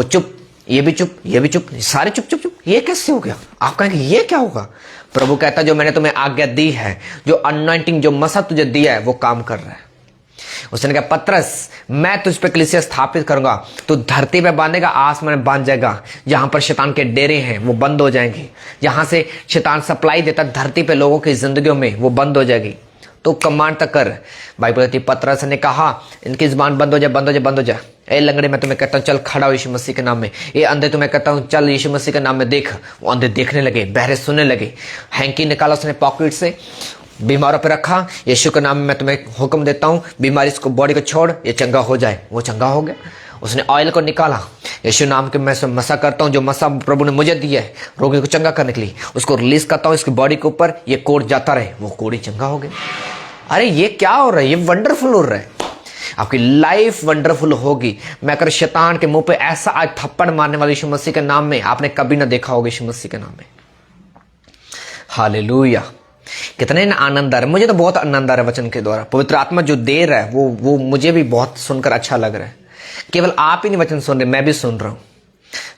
चुप, ये भी चुप, ये भी चुप, सारे चुप चुप चुप, ये कैसे हो गया? आप कहेंगे ये क्या होगा? प्रभु कहता जो मैंने तुम्हें आज्ञा दी है, जो अनॉइंटिंग, जो मसा तुझे दिया है, वो काम कर रहा है। उसने कहा पतरस, मैं तुझ पे कलीसिया स्थापित करूंगा, तू धरती पे बांधेगा, आसमान में बांध जाएगा। जहां पर शैतान के डेरे हैं वो बंद हो जाएंगे, जहां से शैतान सप्लाई देता धरती पे लोगों की जिंदगियों में, वो बंद हो जाएगी। तो कमांड तक कर। बाइबल कहती पतरस ने कहा इनकी जुबान बंद हो जाए, बंद हो जाए, बंद हो जाए। ए लंगड़े, मैं तुम्हें कहता हूं चल खड़ा हो यीशु मसीह के नाम में। ये अंधे, तुम्हें कहता हूं चल यीशु मसीह के नाम में देख। वो अंधे देखने लगे, बहरे सुनने लगे। हैंकी निकाला उसने पॉकेट से, बीमारों पे रखा, यीशु के नाम में मैं तुम्हें हुक्म देता हूं, बीमारी इसको, बॉडी को छोड़, ये चंगा हो जाए। वो चंगा हो गया। उसने ऑयल को निकाला, यीशु नाम के मैं मसा करता हूं, जो मसा प्रभु ने मुझे दिया है रोगी को चंगा करने के लिए, उसको रिलीज करता हूं इसकी बॉडी के ऊपर, ये कोड जाता रहे। वो कोड ही चंगा हो गया। अरे ये क्या हो रहा है? ये वंडरफुल हो रहा है। आपकी लाइफ वंडरफुल होगी। मैं अगर शैतान के मुंह पे ऐसा आज थप्पड़ मारने वाले यीशु मसीह के नाम में आपने कभी ना देखा होगा, यीशु मसीह के नाम में। हालेलुया। कितने ना आनंद आ रहा है, मुझे तो बहुत आनंद आ रहा है वचन के द्वारा। पवित्र आत्मा जो दे रहा है वो मुझे भी बहुत सुनकर अच्छा लग रहा है। केवल आप ही नहीं वचन सुन रहे, मैं भी सुन रहा हूं।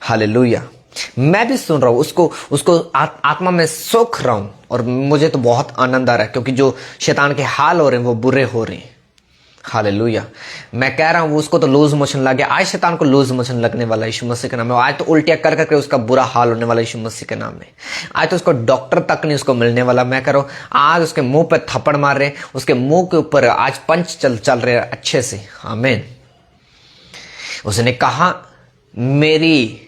हालेलुया, मैं भी सुन रहा हूं, उसको आत्मा में सोख रहा हूं, और मुझे तो बहुत आनंद आ रहा है, क्योंकि जो शैतान के हाल हो रहे हैं वो बुरे हो रहे हैं। हालेलुया। मैं कह रहा हूं उसको तो लूज मोशन लग गया, आज शैतान को लूज मोशन लगने वाला यीशु मसीह के नाम में। आज तो उल्टियां कर करके उसका बुरा हाल होने वाला यीशु मसीह के नाम में। आज तो उसको डॉक्टर तक नहीं उसको मिलने वाला। मैं कह रहा हूं आज उसके मुंह पे थप्पड़ मार रहे, उसके मुंह के ऊपर आज पंच चल रहे अच्छे से। आमीन। उसने कहा मेरी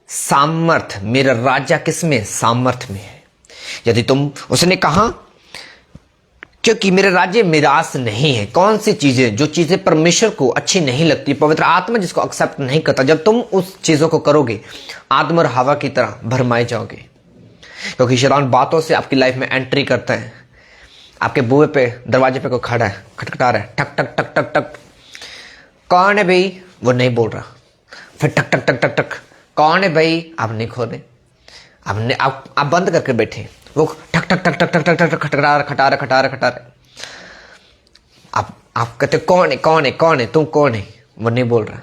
सामर्थ, मेरा राजा किसमें? सामर्थ में है। यदि तुम, उसने कहा क्योंकि मेरे राज्य मिरास नहीं है। कौन सी चीजें? जो चीजें परमेश्वर को अच्छी नहीं लगती, पवित्र आत्मा जिसको एक्सेप्ट नहीं करता, जब तुम उस चीजों को करोगे आदम और हवा की तरह भरमाए जाओगे। क्योंकि शैतान बातों से आपकी लाइफ में एंट्री करता है। आपके बुए पे, दरवाजे पे कोई खड़ा है, खटखटा रहा है, ठक ठक ठक ठक ठक, कौन है भाई? वो नहीं बोल रहा। फिर ठक ठक ठक ठक ठक, कौन है भाई? आप नहीं खोले, आप बंद करके बैठे। वो ठक ठक ठक ठक ठक ठक ठक खटा रहे। आप कहते कौन है, कौन है, कौन है, तुम कौन है? वो नहीं बोल रहा।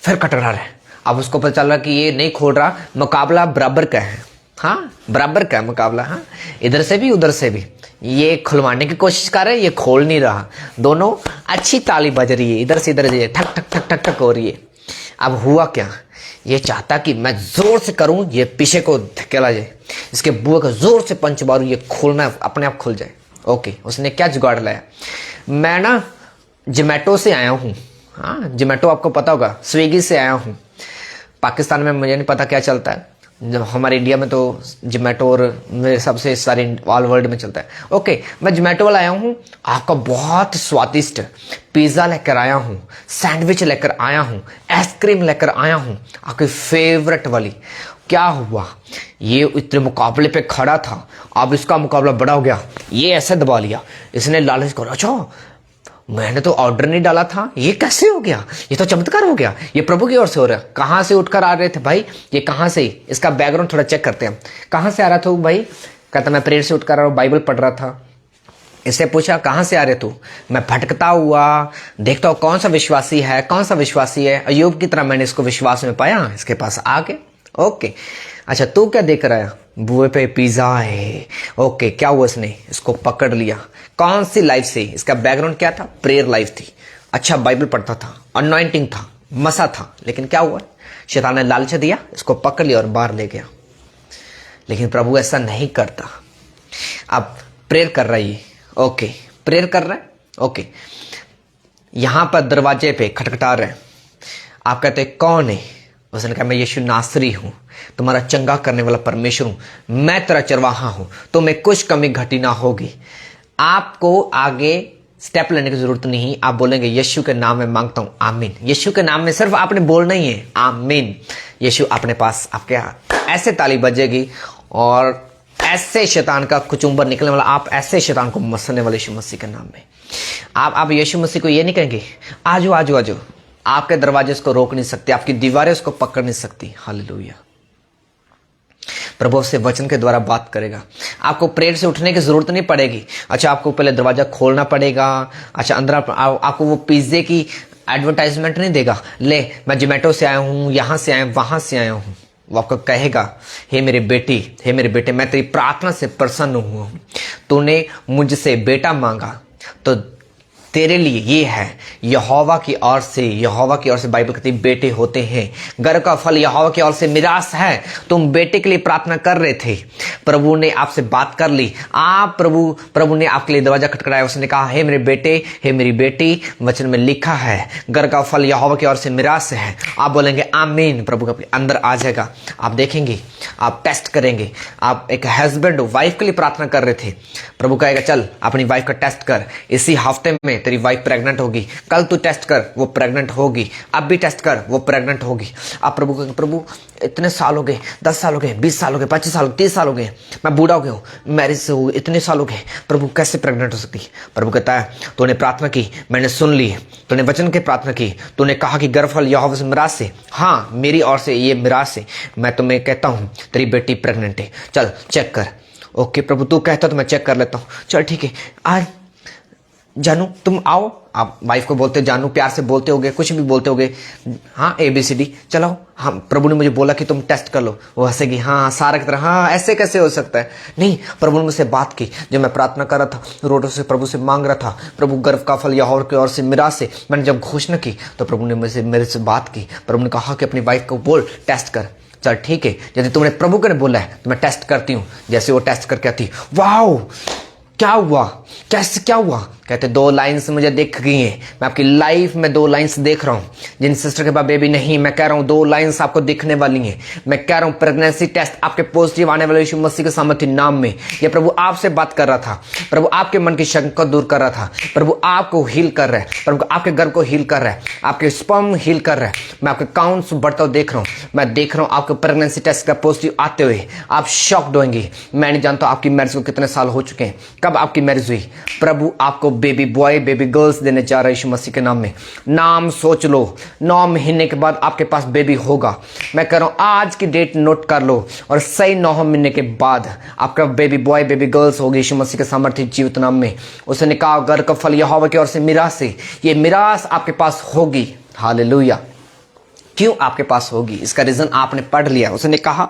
फिर खटखटा रहा है। अब उसको पता चल रहा कि ये नहीं खोल रहा, मुकाबला बराबर का है। हाँ, बराबर का मुकाबला। हाँ, इधर से भी उधर से भी। ये खुलवाने की कोशिश कर रहा है, ये खोल नहीं रहा। दोनों अच्छी ताली बज रही है, इधर से इधर ठक ठक ठक ठक ठक हो रही है। अब हुआ क्या? ये चाहता कि मैं जोर से करूं, ये पीछे को धकेला जाए, इसके बुए को जोर से पंच मारूं, ये खोलना अपने आप खुल जाए। ओके, उसने क्या जुगाड़ लाया? मैं ना जोमेटो से आया हूं। हाँ, जोमेटो आपको पता होगा, स्विगी से आया हूं। पाकिस्तान में मुझे नहीं पता क्या चलता है, जब हमारे इंडिया में तो जोमेटो और मेरे सबसे सारे ऑल वर्ल्ड में चलता है। ओके, मैं जोमेटो वाला आया हूँ, आपका बहुत स्वादिष्ट पिज़्ज़ा लेकर आया हूँ, सैंडविच लेकर आया हूँ, आइसक्रीम लेकर आया हूँ, आपकी फेवरेट वाली। क्या हुआ? ये इतने मुकाबले पे खड़ा था, अब इसका मुकाबला बड़ा हो गया, ये ऐसे दबा लिया। इसने लालच करा, अच्छा मैंने तो ऑर्डर नहीं डाला था, ये कैसे हो गया? ये तो चमत्कार हो गया, ये प्रभु की ओर से हो रहा है। कहां से उठकर आ रहे थे भाई? ये कहां से? इसका बैकग्राउंड थोड़ा चेक करते हैं। कहां से आ रहा था भाई? कहता मैं प्रेयर से उठकर आ रहा हूं, बाइबल पढ़ रहा था। इससे पूछा कहां से आ रहे तू? मैं भटकता हुआ देखता हूं कौन सा विश्वासी है, कौन सा विश्वासी है। अय्यूब की तरह मैंने इसको विश्वास में पाया, इसके पास आके। ओके, अच्छा तू क्या देख रहा है? बुए पे पिज़्ज़ा है। ओके, क्या हुआ? इसने इसको पकड़ लिया। कौन सी लाइफ से? इसका बैकग्राउंड क्या था? प्रेयर लाइफ थी। अच्छा, बाइबल पढ़ता था, अनॉइंटिंग था, मसा था। लेकिन क्या हुआ? शैतान ने लालच दिया, इसको पकड़ लिया और बाहर ले गया। लेकिन प्रभु ऐसा नहीं करता। अब प्रेयर कर रहा है ये। ओके, प्रेयर कर रहा है। ओके, यहां पर दरवाजे पे खटखटा रहे हैं। आप कहते कौन है? उसने कहा मैं यीशु नासरी हूं, तुम्हारा चंगा करने वाला परमेश्वर हूं, मैं तेरा चरवाहा हूं, तुम्हें कुछ कमी घटी ना होगी। आपको आगे स्टेप लेने की जरूरत नहीं। आप बोलेंगे यीशु के नाम में मांगता हूं, आमीन। यीशु के नाम में सिर्फ आपने बोलना ही है, आमीन। यीशु अपने पास, आपके ऐसे ताली बजेगी और ऐसे शैतान का कुचुंबर निकलने वाला, आप ऐसे शैतान को मसलने वाले यीशु मसीह के नाम में। आप यीशु मसीह को ये नहीं कहेंगे आजो आजो आजो। आपके दरवाजे उसको रोक नहीं सकते, आपकी दीवारें उसको पकड़ नहीं सकती। हालेलुया। प्रभु से वचन के द्वारा बात करेगा। आपको प्रेयर से उठने की जरूरत नहीं पड़ेगी। अच्छा, आपको पहले दरवाजा खोलना पड़ेगा। अच्छा, अंदर आपको वो पिज्जे की एडवर्टाइजमेंट नहीं देगा, ले मैं जोमेटो से आया हूँ, यहाँ से आया, वहां से आया हूँ। वो आपको कहेगा, हे मेरे बेटी, हे मेरे बेटे, मैं तेरी प्रार्थना से प्रसन्न हुआ हूँ, तूने मुझसे बेटा मांगा तो तेरे लिए ये है, यहोवा की ओर से, यहोवा की ओर से बाइबल कहती है बेटे होते हैं, गर्भ का फल यहोवा की ओर से मिरास है। तुम बेटे के लिए प्रार्थना कर रहे थे, प्रभु ने आपसे बात कर ली, आप प्रभु ने आपके लिए दरवाजा खटखटाया, उसने कहा, हे मेरे बेटे, हे मेरी बेटी, वचन में लिखा है गर्भ का फल यहोवा की ओर से मिरास है। आप बोलेंगे आमीन, प्रभु का अंदर आ जाएगा। आप देखेंगे, आप टेस्ट करेंगे। आप एक हस्बैंड वाइफ के लिए प्रार्थना कर रहे थे, प्रभु कहेगा चल अपनी वाइफ का टेस्ट कर, इसी हफ्ते में तेरी वाइफ प्रेग्नेंट होगी, कल तू टेस्ट कर, वो प्रेग्नेंट होगी, अब भी टेस्ट कर, वो प्रेग्नेंट होगी। आप प्रभु को, प्रभु इतने साल हो गए, 10 साल हो गए, 20 साल हो गए, 25 साल, 30 साल हो गए, मैं बूढ़ा हो गया हूँ, मैरिज से हो इतने साल हो गए, प्रभु कैसे प्रेग्नेंट हो सकती है? प्रभु कहता है तूने प्रार्थना की, मैंने सुन ली, तूने वचन की प्रार्थना की, तूने कहा कि गर्भ फल यहोवा से मिरास से, हाँ मेरी ओर से ये मिरास से, मैं तुम्हें कहता हूँ तेरी बेटी प्रेग्नेंट है, चल चेक कर। ओके प्रभु तू कहता तो मैं चेक कर लेता हूँ, चल ठीक है। आज जानू तुम आओ, आप वाइफ को बोलते जानू, प्यार से बोलते होगे, कुछ भी बोलते होगे, हाँ ABCD चलाओ, हाँ प्रभु ने मुझे बोला कि तुम टेस्ट कर लो। वो हंसेगी, हाँ सारा की तरह, हाँ ऐसे कैसे हो सकता है? नहीं, प्रभु ने मुझसे बात की, जब मैं प्रार्थना कर रहा था, रोडों से प्रभु से मांग रहा था, प्रभु गर्भ का फल यहोवा की ओर से मिरास से, मैंने जब घोषणा की तो प्रभु ने मेरे से बात की। प्रभु ने कहा कि अपनी वाइफ को बोल टेस्ट कर। चल ठीक है, यदि तुमने प्रभु को बोला है तो मैं टेस्ट करती हूँ। जैसे वो टेस्ट करके आती, वाओ क्या हुआ, कैसे क्या हुआ? कहते 2 लाइन्स मुझे दिख गई हैं, मैं आपकी लाइफ में 2 लाइन्स देख रहा हूँ। जिन सिस्टर के पास बेबी नहीं, मैं कह रहा हूँ 2 लाइन्स आपको दिखने वाली हैं। मैं कह रहा हूँ प्रेगनेंसी टेस्ट आपके पॉजिटिव आने वाले यीशु मसीह के सामर्थ्य नाम में। ये प्रभु आपसे बात कर रहा था, प्रभु आपके मन की शंका दूर कर रहा था, प्रभु आपको हील कर रहा है, प्रभु आपके गर्भ को हील कर रहा है, आपके स्पर्म हील कर रहा है। मैं आपके काउंट्स बढ़ता हुआ देख रहा हूँ, मैं देख रहा हूँ आपके प्रेगनेंसी टेस्ट का पॉजिटिव आते हुए आप शॉक्ड होंगे। मैं नहीं जानता आपकी मैरिज को कितने साल हो चुके हैं, कब आपकी मैरिज हुई। प्रभु आपको बेबी बॉय बेबी गर्ल्स देने जा रहा है यीशु मसीह के नाम में। नाम सोच लो, 9 महीने के बाद आपके पास बेबी होगा। मैं कह रहा हूं आज की डेट नोट कर लो और सही 9 महीने के बाद आपका बेबी बॉय बेबी गर्ल्स होगी यीशु मसीह के सामर्थ्य जीवित नाम में। उसने कहा गर्भ का फल यहोवा की ओर से मिरास है, ये मिरास आपके पास होगी। हालेलुया। क्यों आपके पास होगी? इसका रीजन आपने पढ़ लिया। उसने कहा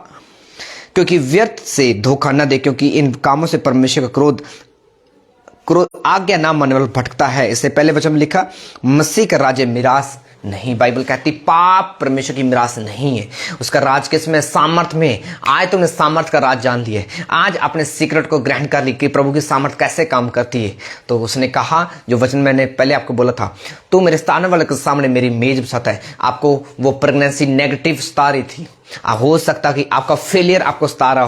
क्योंकि व्यर्थ से धोखा न दे, क्योंकि इन कामों से परमेश्वर का क्रोध आज्ञा ना मानने वाला भटकता है। इससे पहले वचन में लिखा मसीह का राज्य मिरास नहीं। बाइबल कहती पाप परमेश्वर की मिरास नहीं है, उसका राज किस में? सामर्थ में। आज तुमने सामर्थ का राज जान लिया है, आज अपने सीक्रेट को ग्रहण कर ली कि प्रभु की सामर्थ कैसे काम करती है। तो उसने कहा जो वचन मैंने पहले आपको बोला था, तू मेरे सताने वाले के सामने मेरी मेज बसाता है। आपको वो प्रेगनेंसी नेगेटिव सता रही थी, हो सकता कि आपका फेलियर आपको सता रहा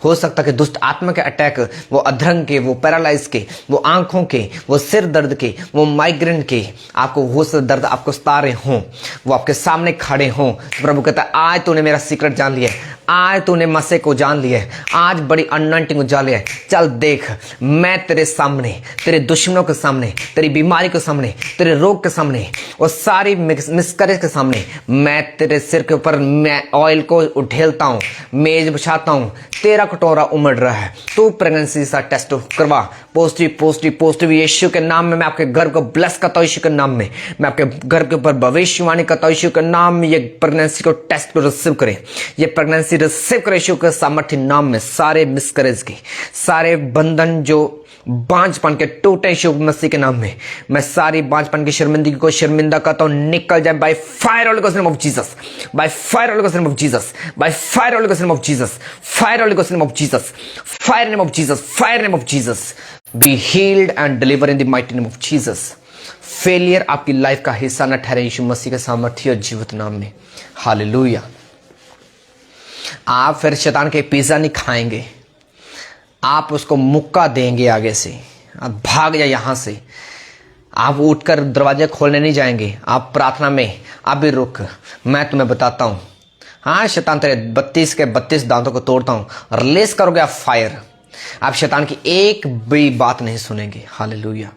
हो सकता कि दुष्ट आत्मा के अटैक, वो अधरंग के, वो पैरालाइज के, वो आंखों के, वो सिर दर्द के, वो माइग्रेन के, आपको वो सब दर्द आपको सता रहे हों, वो आपके सामने खड़े हों। प्रभु कहता है आज तूने मेरा सीक्रेट जान लिया है, आज तूने मसीह को जान लिया है, आज बड़ी अनॉइंटिंग को जान लिया है। चल देख, मैं तेरे सामने, तेरे दुश्मनों के सामने, तेरी बीमारी के सामने, तेरे रोग के सामने और सारी मिसकरेज के सामने मैं तेरे सिर के ऊपर मैं ऑयल को उठेलता हूं, मेज बिछाता हूं, तेरा कटोरा उमड़ रहा है। तू प्रेगनेंसी सा टेस्ट करवा, पॉजिटिव पॉजिटिव पॉजिटिव यीशु के नाम में। मैं आपके घर को ब्लेस करता हूं यीशु के नाम में। मैं आपके घर के ऊपर भविष्यवाणी करता हूं यीशु के नाम में। ये प्रेगनेंसी को टेस्ट को रिसीव करे, ये प्रेगनेंसी रिसीव करे यीशु के सामर्थ्य नाम में। सारे मिसकरेज के सारे बंधन जो बांझपन के टूटे यीशु मसीह के नाम में। मैं सारी बांझपन की शर्मिंदगी को शर्मिंदा करता हूं, निकल जाए by fire Holi ghost name of Jesus, by fire Holi ghost name of Jesus, by fire Holi ghost name of Jesus, fire Holi ghost name of Jesus, fire name of Jesus, fire name of Jesus. Be healed and deliver in the mighty name of Jesus. Failure आपकी life का हिस्सा न ठहरे यीशु मसीह के सामर्थ्य और जीवित नाम में। हालेलुया। आप फिर शैतान के पिज्जा नहीं खाएंगे, आप उसको मुक्का देंगे आगे से, आप भाग जाए यहां से। आप उठकर दरवाजे खोलने नहीं जाएंगे, आप प्रार्थना में आप भी रुक। मैं तुम्हें बताता हूं, हाँ शैतान तेरे 32 के 32 दांतों को तोड़ता हूं, रिलीज करोगे आप फायर। आप शैतान की एक भी बात नहीं सुनेंगे। हालेलुया।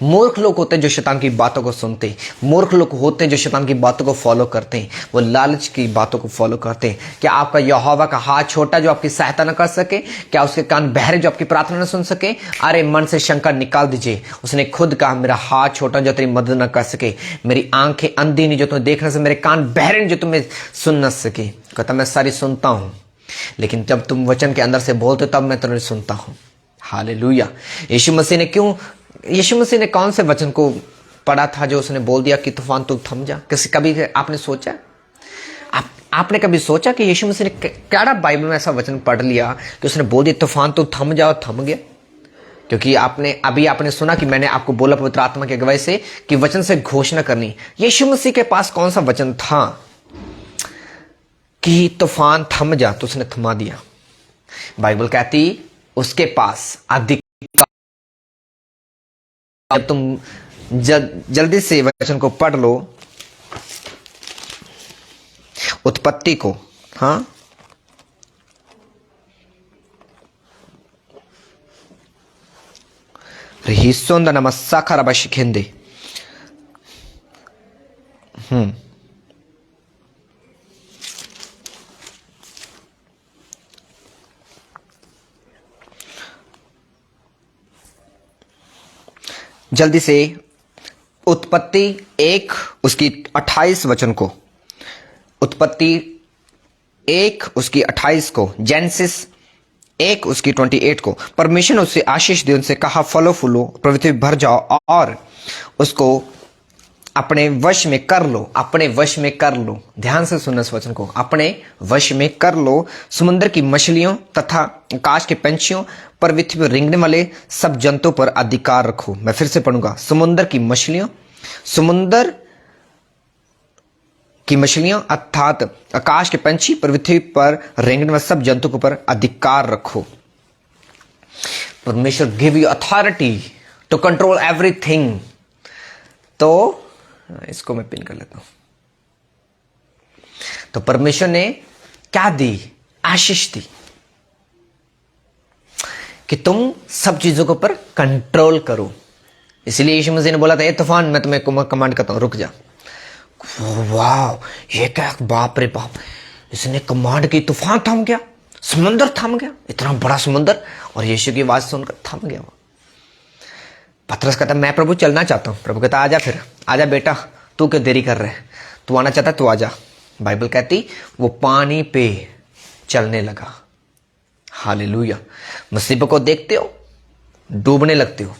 मूर्ख लोग होते हैं जो शैतान की बातों को सुनते हैं, मूर्ख लोग होते हैं जो शैतान की बातों को फॉलो करते हैं, वो लालच की बातों को फॉलो करते हैं। क्या आपका यहोवा का हाथ छोटा जो आपकी सहायता न कर सके? क्या उसके कान बहरे जो आपकी प्रार्थना न सुन सके? अरे मन से शंका निकाल दीजिए। उसने खुद कहा, मेरा हाथ छोटा जो तेरी मदद न कर सके, मेरी आंखें अंधी नहीं जो तुम्हें देख न सके, मेरे कान बहरे जो तुम्हें सुन न सके। कहता मैं सारी सुनता हूं, लेकिन जब तुम वचन के अंदर से बोलते हो तब मैं तुम्हें सुनता हूं। हालेलुया। यीशु मसीह ने कौन से वचन को पढ़ा था जो उसने बोल दिया कि तूफान तू थम जा? कभी आपने सोचा? आपने कभी सोचा कि यीशु मसीह ने क्या बाइबल में ऐसा वचन पढ़ लिया कि उसने बोल दिया तूफान तू थम जा, और थम गया? क्योंकि आपने सुना कि मैंने आपको बोला पवित्र आत्मा की अगुवाई से कि वचन से घोषणा करनी। यीशु मसीह के पास कौन सा वचन था कि तूफान थम जा, तो उसने थमा दिया? बाइबल कहती उसके पास अधिकार। अब तुम जल्दी से वचन को पढ़ लो, उत्पत्ति को। हाँ, रिहिसोंदा नमस्सा खराबाशिखेंदे। जल्दी से उत्पत्ति 1 उसकी 28 वचन को, उत्पत्ति 1 उसकी 28 को, जेनेसिस 1 उसकी 28 को। परमेश्वर ने उससे आशीष दी, उनसे कहा फलो फूलो, पृथ्वी भर जाओ और उसको अपने वश में कर लो। अपने वश में कर लो, ध्यान से सुनना इस वचन को, अपने वश में कर लो। समुद्र की मछलियों तथा आकाश के पंछियों पर, पृथ्वी पर रेंगने वाले सब जंतुओं पर अधिकार रखो। मैं फिर से पढ़ूंगा, समुद्र की मछलियों अर्थात आकाश के पंछी, पृथ्वी पर रेंगने वाले सब जंतुओं पर अधिकार रखो। परमेश्वर give you authority to control everything. तो इसको मैं पिन कर लेता हूं। तो परमेश्वर ने क्या दी? आशीष दी कि तुम सब चीजों के ऊपर कंट्रोल करो। इसलिए यीशु मसीह ने बोला था, ए तूफान मैं तुम्हें कमांड करता हूं, रुक जा। वाह, ये क्या, बाप रे बाप, इसने कमांड की, तूफान थम गया, समुद्र थम गया, इतना बड़ा समुद्र, और यीशु की आवाज सुनकर थम गया। पतरस कहता मैं प्रभु चलना चाहता हूं। प्रभु कहता आजा, फिर आजा बेटा, तू क्यों देरी कर रहे है, तू आना चाहता तू आजा। बाइबल कहती वो पानी पे चलने लगा। हालेलुया। मुसीबत को देखते हो डूबने लगते हो,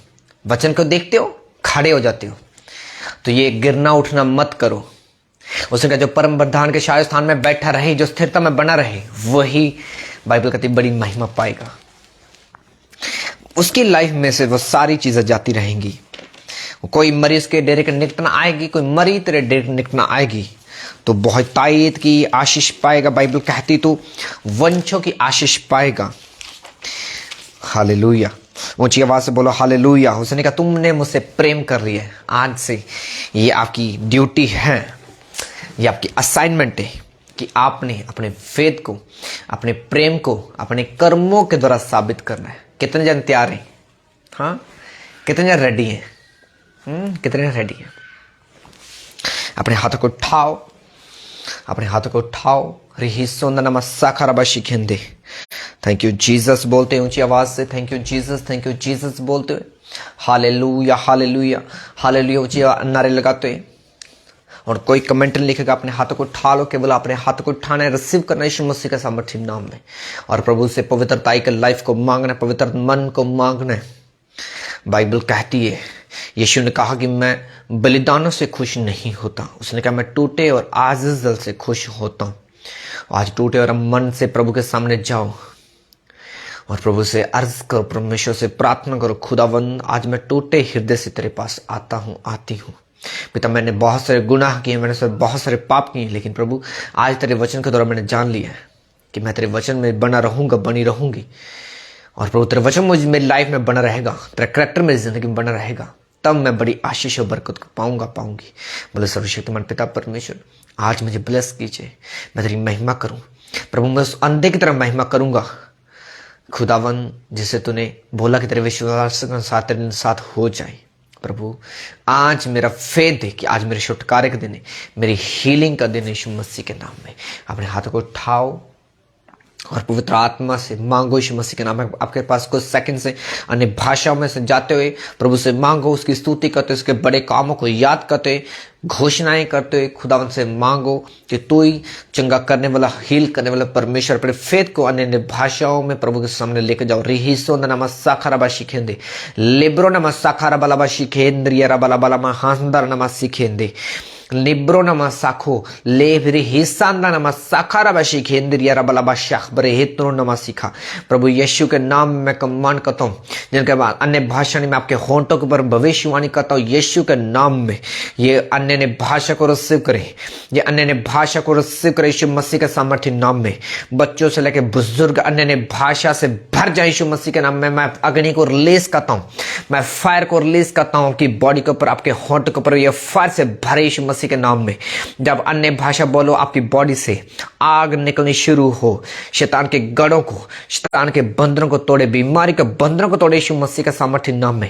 वचन को देखते हो खड़े हो जाते हो। तो ये गिरना उठना मत करो। उसने कहा जो परम प्रधान के शायद स्थान में बैठा रहे, जो स्थिरता में बना रहे, वही बाइबल कहती बड़ी महिमा पाएगा। उसकी लाइफ में से वो सारी चीजें जाती रहेंगी। कोई मरीज के डेरे के निकट ना आएगी, कोई मरी तेरे डेरे के निकट ना आएगी, तो बहुत तायद की आशीष पाएगा। बाइबल कहती तो वंशों की आशीष पाएगा। हालेलुया। ऊंची आवाज से बोलो हालेलुया। उसने कहा तुमने मुझसे प्रेम कर लिया है, आज से ये आपकी ड्यूटी है, ये आपकी असाइनमेंट है कि आपने अपने फेथ को, अपने प्रेम को, अपने कर्मों के द्वारा साबित करना है। कितने जन तैयार हैं? हाँ, कितने जन रेडी हैं? कितने जन रेडी हैं? अपने हाथों को उठाओ, अपने हाथों को उठाओ। रिहिसोंदनमस्साखराबाशिखेंदे। थैंक यू जीसस बोलते हैं ऊंची आवाज से, थैंक यू जीसस बोलते हुए हालेलुया हालेलुया हालेलुया ऊंची नारे लगाते हुए। और कोई कमेंट नहीं लिखेगा, अपने हाथों को उठा लो, केवल अपने हाथों को उठाना है, रिसीव करना है यीशु मसीह के सामर्थ्य नाम में, और प्रभु से पवित्रताई के लाइफ को मांगना है, पवित्र मन को मांगना है। बाइबल कहती है, यीशु ने कहा कि मैं बलिदानों से खुश नहीं होता, उसने कहा मैं टूटे और आजिज़ दिल से खुश होता हूं। आज टूटे और मन से प्रभु के सामने जाओ और प्रभु से अर्ज करो, परमेश्वर से प्रार्थना करो, खुदावंद आज मैं टूटे हृदय से तेरे पास आता हूं, आती हूं। पिता मैंने बहुत सारे गुनाह किए, मैंने बहुत सारे पाप किए, लेकिन प्रभु आज तेरे वचन के द्वारा मैंने जान लिया है कि मैं तेरे वचन में बना रहूंगा, बनी रहूंगी। और प्रभु तेरे वचन मुझ मेरी लाइफ में बना रहेगा, तेरा करैक्टर मेरी जिंदगी में बना रहेगा, तब मैं बड़ी आशीष और बरकत को पाऊंगी। बोले सर्वशक्तिमान पिता परमेश्वर आज मुझे ब्लेस कीजिए, मैं तेरी महिमा करूं प्रभु। मैं उस अंधे की तरह महिमा करूंगा खुदावन, जिसे तूने बोला कि तेरे विश्वास के साथ तेरे साथ हो जाए। प्रभु आज मेरा फेथ है कि आज मेरे छुटकारे का दिन है, मेरी हीलिंग का दिन है। यीशु मसीह के नाम में अपने हाथों को उठाओ और पवित्र आत्मा से मांगो। यीशु मसीह के नाम में आपके पास कुछ सेकंड से अन्य भाषाओं में से जाते हुए प्रभु से मांगो, उसकी स्तुति करते, उसके बड़े कामों को याद करते, घोषणाएं करते हुए खुदावन से मांगो कि तू ही चंगा करने वाला, हील करने वाला परमेश्वर। अपने फेथ को अन्य भाषाओं में प्रभु के सामने लेकर जाओ। रिहिसो नमः साखाराबा शिखेंदे, लेब्रो नमः साखाराबालाबा शिखेंद्रिया रबालाबालामा हांदर नमः शिखेंदे, लिब्रो नमः साखो लेब्री हिस्सांदा नमः साखाराबा शिखेंद्रिया रबालाबा शाखबरे हेतनो नमः सिखा। प्रभु यीशु के नाम में कमांड करता हूँ, जिनके बाद अन्य भाषा में आपके होंठों के ऊपर भविष्यवाणी करता हूँ यीशु के नाम में। ये अन्य भाषा को रिसीव करे, ये अन्य भाषा को रिसीव करे यीशु मसीह के सामर्थ्य नाम में। बच्चों से लेकर बुजुर्ग अन्य भाषा से भर जाए यीशु मसीह के नाम में। मैं अग्नि को रिलीज करता हूँ, मैं फायर को रिलीज करता हूँ कि बॉडी के ऊपर, आपके होंठ के ऊपर ये फायर से भरे यीशु मसीह के नाम में। जब अन्य भाषा बोलो आपकी बॉडी से आग निकलनी शुरू हो, शैतान के गढ़ों को, शैतान के बंधनों को तोड़े, बीमारी के बंधनों को तोड़े यीशु मसीह के सामर्थ्य नाम में।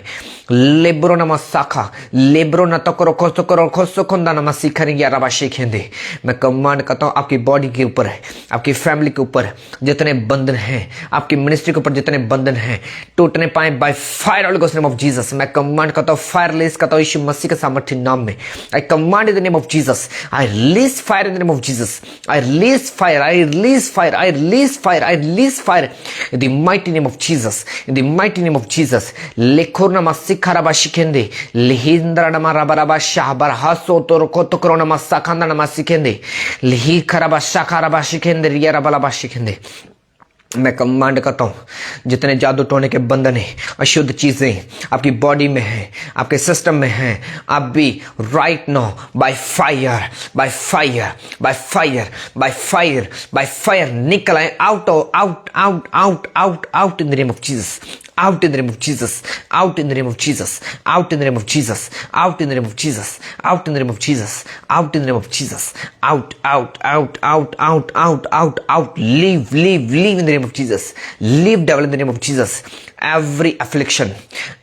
लेब्रो नमः साखा लेब्रो न तकरो खोसो करो खोसो खुंदा नमः सिखरिया रबा शिखेंदे। मैं कमांड करता हूं आपकी बॉडी के ऊपर, आपकी फैमिली के ऊपर जितने बंधन हैं, आपकी मिनिस्ट्री के ऊपर जितने बंधन हैं, टूटने pi by fire all goes name of Jesus. मैं कमांड करता हूं, फायर रिलीज करता हूं यीशु मसीह के सामर्थ्य नाम में। I command in the name of Jesus, I release fire in the name of Jesus, I release fire, I release fire, I release fire, I release fire in the mighty name of Jesus, in the mighty name of Jesus. लेखोर नमः सिखराबा शिखेंदे, लिहिंद्रा नमः रबराबा शाहबर हासो तो तोकरो नमः साखंदा नमः सिखेंदे, लिहि खराबा शाखराबा शिखेंदे रिया रबलाबा शिखेंदे। मैं कमांड करता हूं जितने जादू टोने के बंधन है, अशुद्ध चीजें आपकी बॉडी में है, आपके सिस्टम में है, आप भी right now by fire, by fire, by fire, by fire, by fire निकल आए। Out out out out out out in the name of Jesus, out in the name of Jesus, out in the name of Jesus, out in the name of Jesus, out in the name of Jesus, out in the name of Jesus, out in the name of Jesus, out, out, out, out, out, out, out, out, leave, leave, leave in the name of Jesus, leave devil in the name of Jesus. Every affliction,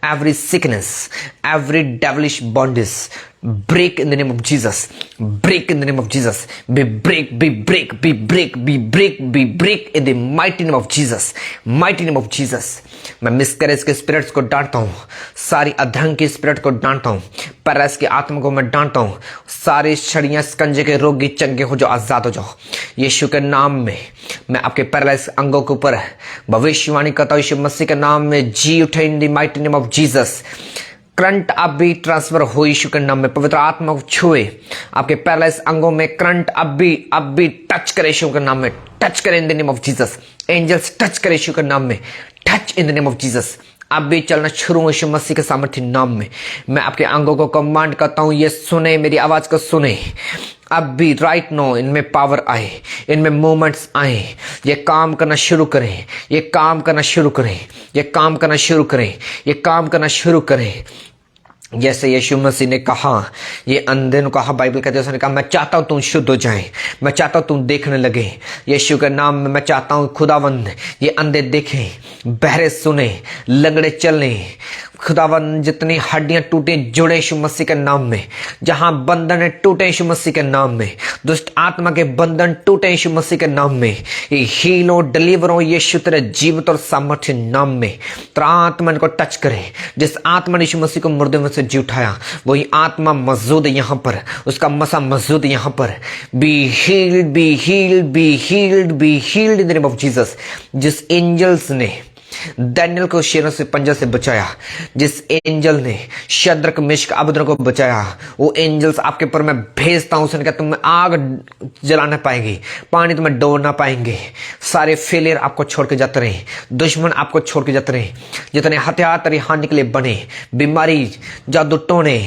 every sickness, every devilish bondage, break in the name of Jesus, break in the name of Jesus, be break, be break, be break, be break, be break in the mighty name of Jesus, mighty name of Jesus. मैं miscarriage के spirits को डांटता हूँ, सारी अधरंग की spirit को डांटता हूँ, paralysis की आत्मा को मैं डांटता हूँ, सारे छड़ियां स्कंजे के रोगी चंगे हो जाओ, आजाद हो जाओ यीशु के नाम में। मैं आपके पैरालिसिस अंगों के ऊपर भविष्यवाणी करता हूँ यीशु मसीह के नाम में। जी उठे इन the mighty name of Jesus. Current अब भी ट्रांसफर हो यीशु के नाम में। पवित्र आत्मा को छुए, आपके पैरालाइज अंगों में करंट अब भी टच करे यीशु के नाम में। टच करे in the name of Jesus. Angels touch करे यीशु के नाम में। Touch in the name of Jesus. अब भी चलना शुरू हो यीशु मसीह के सामर्थ्य नाम में। मैं आपके अंगों को कमांड करता हूं, ये सुने, मेरी आवाज को सुने। अब भी राइट नो इनमें पावर आए, इनमें मूवमेंट्स आए, ये काम करना शुरू करें, ये काम करना शुरू करें, ये काम करना शुरू करें, ये काम करना शुरू करें। जैसे यीशु मसीह ने कहा, ये अंधे ने कहा, बाइबल कहते हैं उसने कहा, मैं चाहता हूं तुम शुद्ध हो जाए, मैं चाहता हूं तुम देखने लगे। यीशु के नाम में मैं चाहता हूं खुदावंद ये अंधे देखें, बहरे सुने, लंगड़े चलने। खुदावन जितनी हड्डियां टूटे जुड़े यीशु मसीह के नाम में, जहां बंधन टूटे यीशु मसीह के नाम में, दुष्ट आत्मा के बंधन टूटे यीशु मसीह के नाम में। ये हील हो, डिलीवर हो यीशु तेरे जीवित और सामर्थ्य नाम में। तेरा आत्मा इनको टच करे। जिस आत्मा ने यीशु मसीह को मुर्दे में से जी उठाया, वही आत्मा मौजूद है यहाँ पर, उसका मसा मौजूद है यहाँ पर। Be healed, be healed, be healed, be healed in the name of Jesus. जिस एंजल्स ने दानियल को शेरों से पंजर से बचाया, जिस एंजल ने शद्रक मिशक अबदन को बचाया, वो एंजल्स आपके ऊपर मैं भेजता हूं। उसने कहा तुम्हें आग जला ना पाएंगे, पानी तुम्हें डोब ना पाएंगे। सारे फेलियर आपको छोड़ के जाते रहे, दुश्मन आपको छोड़ के जाते रहे। जितने हथियार तेरी हानि के लिए बने, बीमारी, जादू टोने,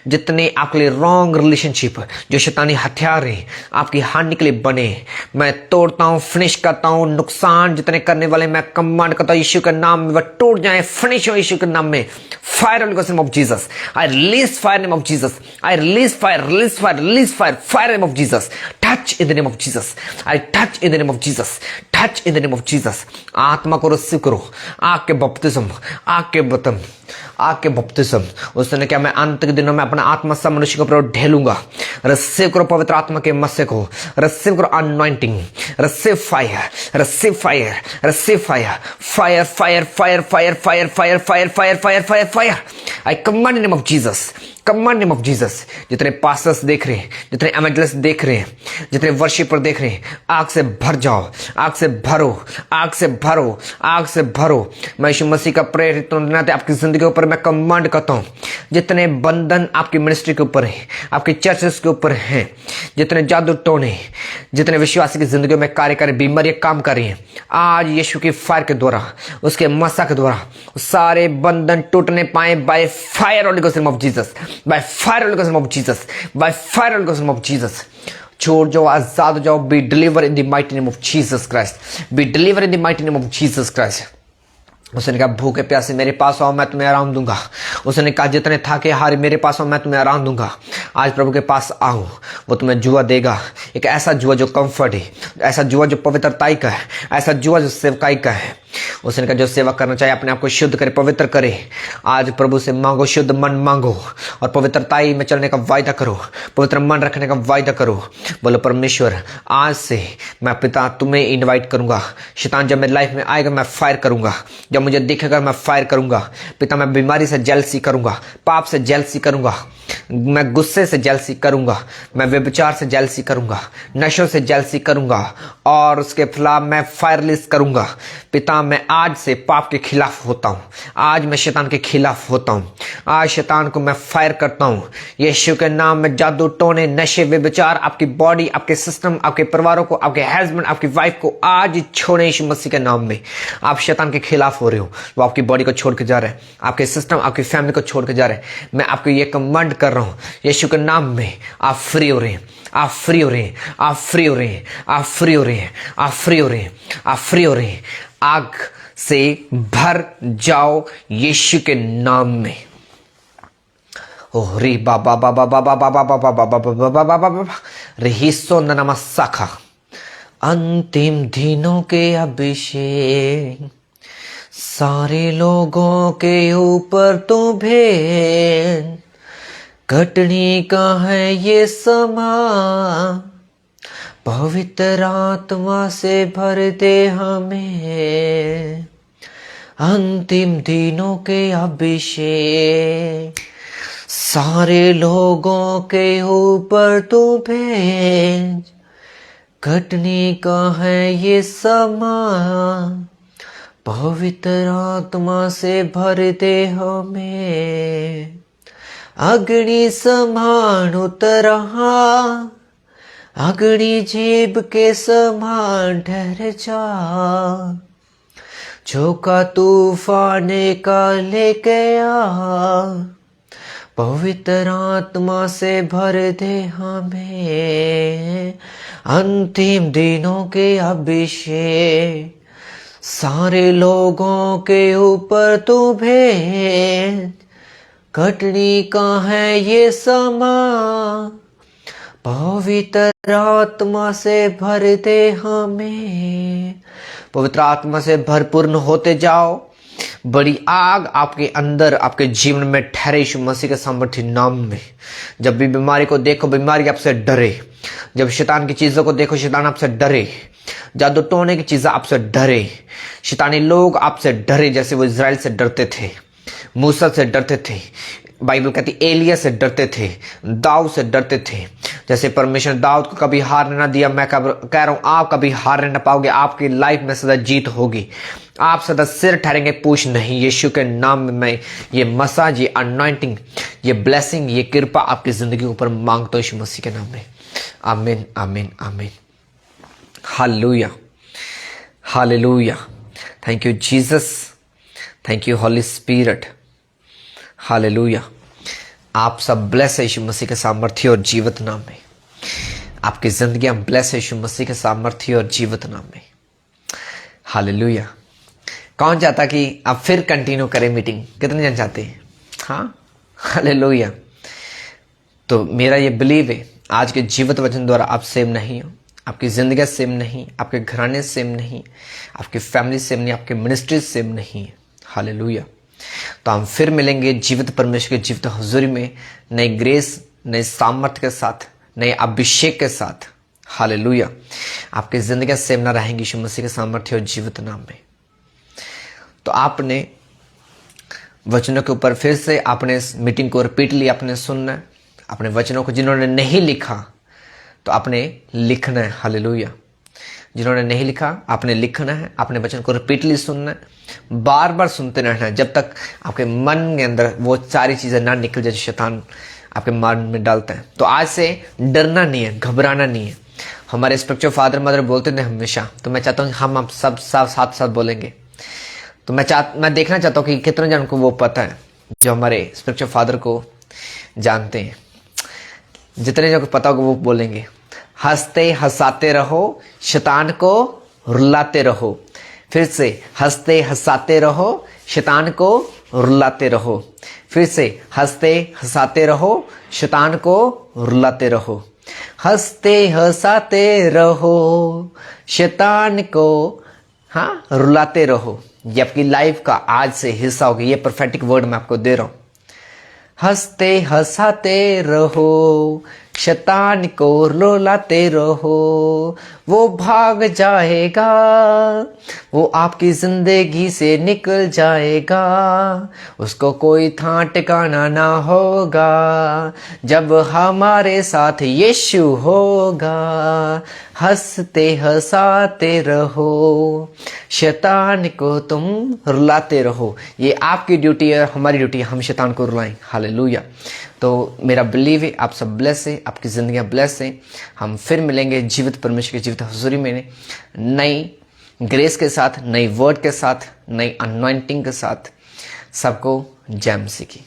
जितने आपके लिए रॉन्ग रिलेशनशिप, जो शैतानी हथियार है आपकी हानि के लिए बने, मैं तोड़ता हूं, फिनिश करता हूं। नुकसान जितने करने वाले मैं कमांड करता हूं यीशु के नाम में, वह टूट जाए, फिनिश हो यीशु के नाम में। Fire on the name of Jesus. I release fire name of Jesus. I release fire, release fire, release fire, fire name of Jesus. Touch in the name of Jesus. I touch in the name of Jesus. Touch in the name of Jesus. आत्मा को receive करो, आग के बपतिस्म, आग के बपतिस्म, आग के बपतिस्म। उसने क्या, मैं अंत के दिनों में अपना आत्मा सब मनुष्य के ऊपर ढेलूंगा। रिसीव करो पवित्र आत्मा के मस्से को, रिसीव करो anointing, receive fire, receive fire, receive fire, fire fire fire fire fire fire fire fire fire fire fire. I command in name of Jesus, command name of Jesus. जितने पास्टर्स देख रहे हैं, जितने एवेंजलिस्ट देख रहे हैं, जितने वर्शिपर देख रहे हैं, आग से भर जाओ, आग से भरो, आग से भरो, आग से भरो। मैं यीशु मसीह का प्रेरित आपकी जिंदगी के ऊपर मैं कमांड करता हूं। जितने बंधन आपकी मिनिस्ट्री के ऊपर है, आपकी चर्चेस के ऊपर हैं, जितने जादू टोने, जितने विश्वासी की जिंदगी में कार्य कर, बीमारियां काम कर रही हैं, आज यीशु की फायर के द्वारा, उसके मसा के द्वारा सारे बंधन टूटने pi by fire Holi ghost of Jesus, by fire Holi ghost of Jesus, by fire Holi ghost of Jesus. छोड़ जाओ, आजाद हो जाओ। B deliver in the mighty name of Jesus Christ, B deliver in the mighty name of Jesus Christ. उसने कहा भूखे प्यासे मेरे पास आओ, मैं तुम्हें आराम दूंगा। उसने कहा जितने थके हारे मेरे पास आओ, मैं तुम्हें आराम दूंगा। आज प्रभु के पास आओ, वो तुम्हें जुआ देगा। एक ऐसा जुआ जो कंफर्ट है, ऐसा जुआ जो पवित्रताई का है, ऐसा जुआ जो सेवकाई का है। उसने कहा जो सेवा करना चाहिए अपने आप को शुद्ध करे, पवित्र करे। आज प्रभु से मांगो, शुद्ध मन मांगो और पवित्रताई में चलने का वायदा करो, पवित्र मन रखने का वायदा करो। बोलो परमेश्वर आज से मैं पिता तुम्हें इनवाइट करूंगा। शैतान जब मेरी लाइफ में आएगा मैं फायर करूंगा, जब मुझे दिखेगा मैं फायर करूंगा। पिता मैं बीमारी से जेलसी करूंगा, पाप से जेलसी करूंगा, मैं गुस्से से जेलसी करूंगा, मैं व्यभिचार से जेलसी करूंगा, नशों से जेलसी करूंगा और उसके खिलाफ मैं फायरलेस करूंगा। पिता मैं आज से पाप के खिलाफ होता हूं, आज मैं शैतान के खिलाफ होता हूं, आज शैतान को मैं फायर करता हूं। यीशु के नाम में जादू टोने, नशे, व्यभिचार आपकी बॉडी, आपके सिस्टम, आपके परिवारों को, आपके हस्बैंड, आपकी वाइफ को आज छोड़े यीशु मसीह के नाम में। आप शैतान के खिलाफ हो रहे हो, वो आपकी बॉडी को छोड़ के जा रहे हैं, आपके सिस्टम, आपकी फैमिली को छोड़ के जा रहे हैं। मैं आपको ये कमांड कर रहा हूं यीशु के नाम में, आप फ्री हो रहे हैं, आप फ्री हो रहे हैं, आप फ्री हो रहे हैं, आप फ्री हो रहे हैं, आप फ्री हो रहे हैं, आप फ्री हो रहे हैं। आग से भर जाओ यीशु के नाम में। ओह रे बाबा बाबा बाबा बाबा बाबा बाबा बाबा बाबा बाबा रहीसो नमस्साखा। अंतिम दिनों के अभिषेक सारे लोगों के ऊपर तो भेद, घटनी का है ये समा, पवित्र आत्मा से भर दे हमें। अंतिम दिनों के अभिषेक सारे लोगों के ऊपर तू भेज, घटनी का है ये समा, पवित्र आत्मा से भर दे हमें। अग्नि समान उतरा, अग्नि जीभ के समान ठहर जा, झोंका तूफान का लेके आ, पवित्र आत्मा से भर दे हमें। अंतिम दिनों के अभिषेक सारे लोगों के ऊपर तू भेज, घटनी का है ये समा, पवित्र आत्मा से भर दे हमें। पवित्र आत्मा से भरपूर्ण होते जाओ। बड़ी आग आपके अंदर, आपके जीवन में ठहरे यीशु मसीह के सामर्थ्य नाम में। जब भी बीमारी को देखो, बीमारी आपसे डरे। जब शैतान की चीजों को देखो, शैतान आपसे डरे। जादू टोने की चीजें आपसे डरे, शैतानी लोग आपसे डरे, जैसे वो इजराइल से डरते थे, मूसा से डरते थे, बाइबल कहती एलिया से डरते थे, दाऊद से डरते थे। जैसे परमेश्वर दाऊद को कभी हारने ना दिया, मैं कह रहा हूं आप कभी हारने ना पाओगे। आपकी लाइफ में सदा जीत होगी, आप सदा सिर ठहरेंगे, पूछ नहीं। यीशु के नाम में मैं ये मसाज, ये अनॉइंटिंग, ये ब्लेसिंग, ये कृपा आपकी जिंदगी के ऊपर मांगता हूं यीशु मसीह के नाम में। आमीन आमीन आमीन। हालेलुया हालेलुया। Thank you Jesus, thank you Holly spirit. हालेलुया। आप सब ब्लेस है यीशु मसीह के सामर्थ्य और जीवित नाम में। आपकी जिंदगी ब्लेस है यीशु मसीह के सामर्थ्य और जीवित नाम में। हालेलुया। कौन चाहता कि आप फिर कंटिन्यू करें मीटिंग? कितने जन चाहते हैं? हाँ, हालेलुया। तो मेरा ये बिलीव है आज के जीवित वचन द्वारा आप सेम नहीं हो, आपकी जिंदगी सेम नहीं, आपके घराने सेम नहीं, आपकी फैमिली सेम नहीं, आपकी मिनिस्ट्री सेम नहीं है। हालेलुया। तो हम फिर मिलेंगे जीवित परमेश्वर के जीवित हुजूरी में, नई ग्रेस, नए सामर्थ्य के साथ, नए अभिषेक के साथ। हालेलुया। आपकी जिंदगी सेम ना रहेंगी यीशु मसीह के सामर्थ्य और जीवित नाम में। तो आपने वचनों के ऊपर फिर से आपने इस मीटिंग को रिपीट लिया, आपने सुनना है। अपने वचनों को जिन्होंने नहीं लिखा तो आपने लिखना है। हालेलुया। जिन्होंने नहीं लिखा आपने लिखना है, अपने वचन को रिपीटली सुनना है, बार बार सुनते रहना है जब तक आपके मन के अंदर वो सारी चीजें ना निकल जाए जो शैतान आपके मन में डालता है। तो आज से डरना नहीं है, घबराना नहीं है। हमारे स्पिरिचुअल फादर मदर बोलते थे हमेशा, तो मैं चाहता हूँ हम आप सब साथ साथ बोलेंगे। तो मैं देखना चाहता हूँ कि कितने जन को वो पता है जो हमारे स्पिरिचुअल फादर को जानते हैं। जितने जन को पता होगा वो बोलेंगे, हंसते हंसाते रहो, शैतान को रुलाते रहो। फिर से, हंसते हंसाते रहो, शैतान को रुलाते रहो। फिर से, हंसते हंसाते रहो, शैतान को रुलाते रहो। हंसते हंसाते रहो, शैतान को रुलाते रहो। ये आपकी लाइफ का आज से हिस्सा होगा। ये प्रोफेटिक वर्ड मैं आपको दे रहा हूं। हंसते हंसाते रहो, शैतान को रुलाते रहो, वो भाग जाएगा, वो आपकी जिंदगी से निकल जाएगा, उसको कोई था ठिकाना ना होगा जब हमारे साथ यीशु होगा। हंसते हंसाते रहो, शैतान को तुम रुलाते रहो। ये आपकी ड्यूटी है, हमारी ड्यूटी है, हम शैतान को रुलाएं। हालेलुया। तो मेरा बिलीव है आप सब ब्लेस है, आपकी जिंदगियां ब्लेस है। हम फिर मिलेंगे जीवित परमेश्वर की जीवित हुजूरी में, नई ग्रेस के साथ, नई वर्ड के साथ, नई अनॉइंटिंग के साथ। सबको जय मसीह की।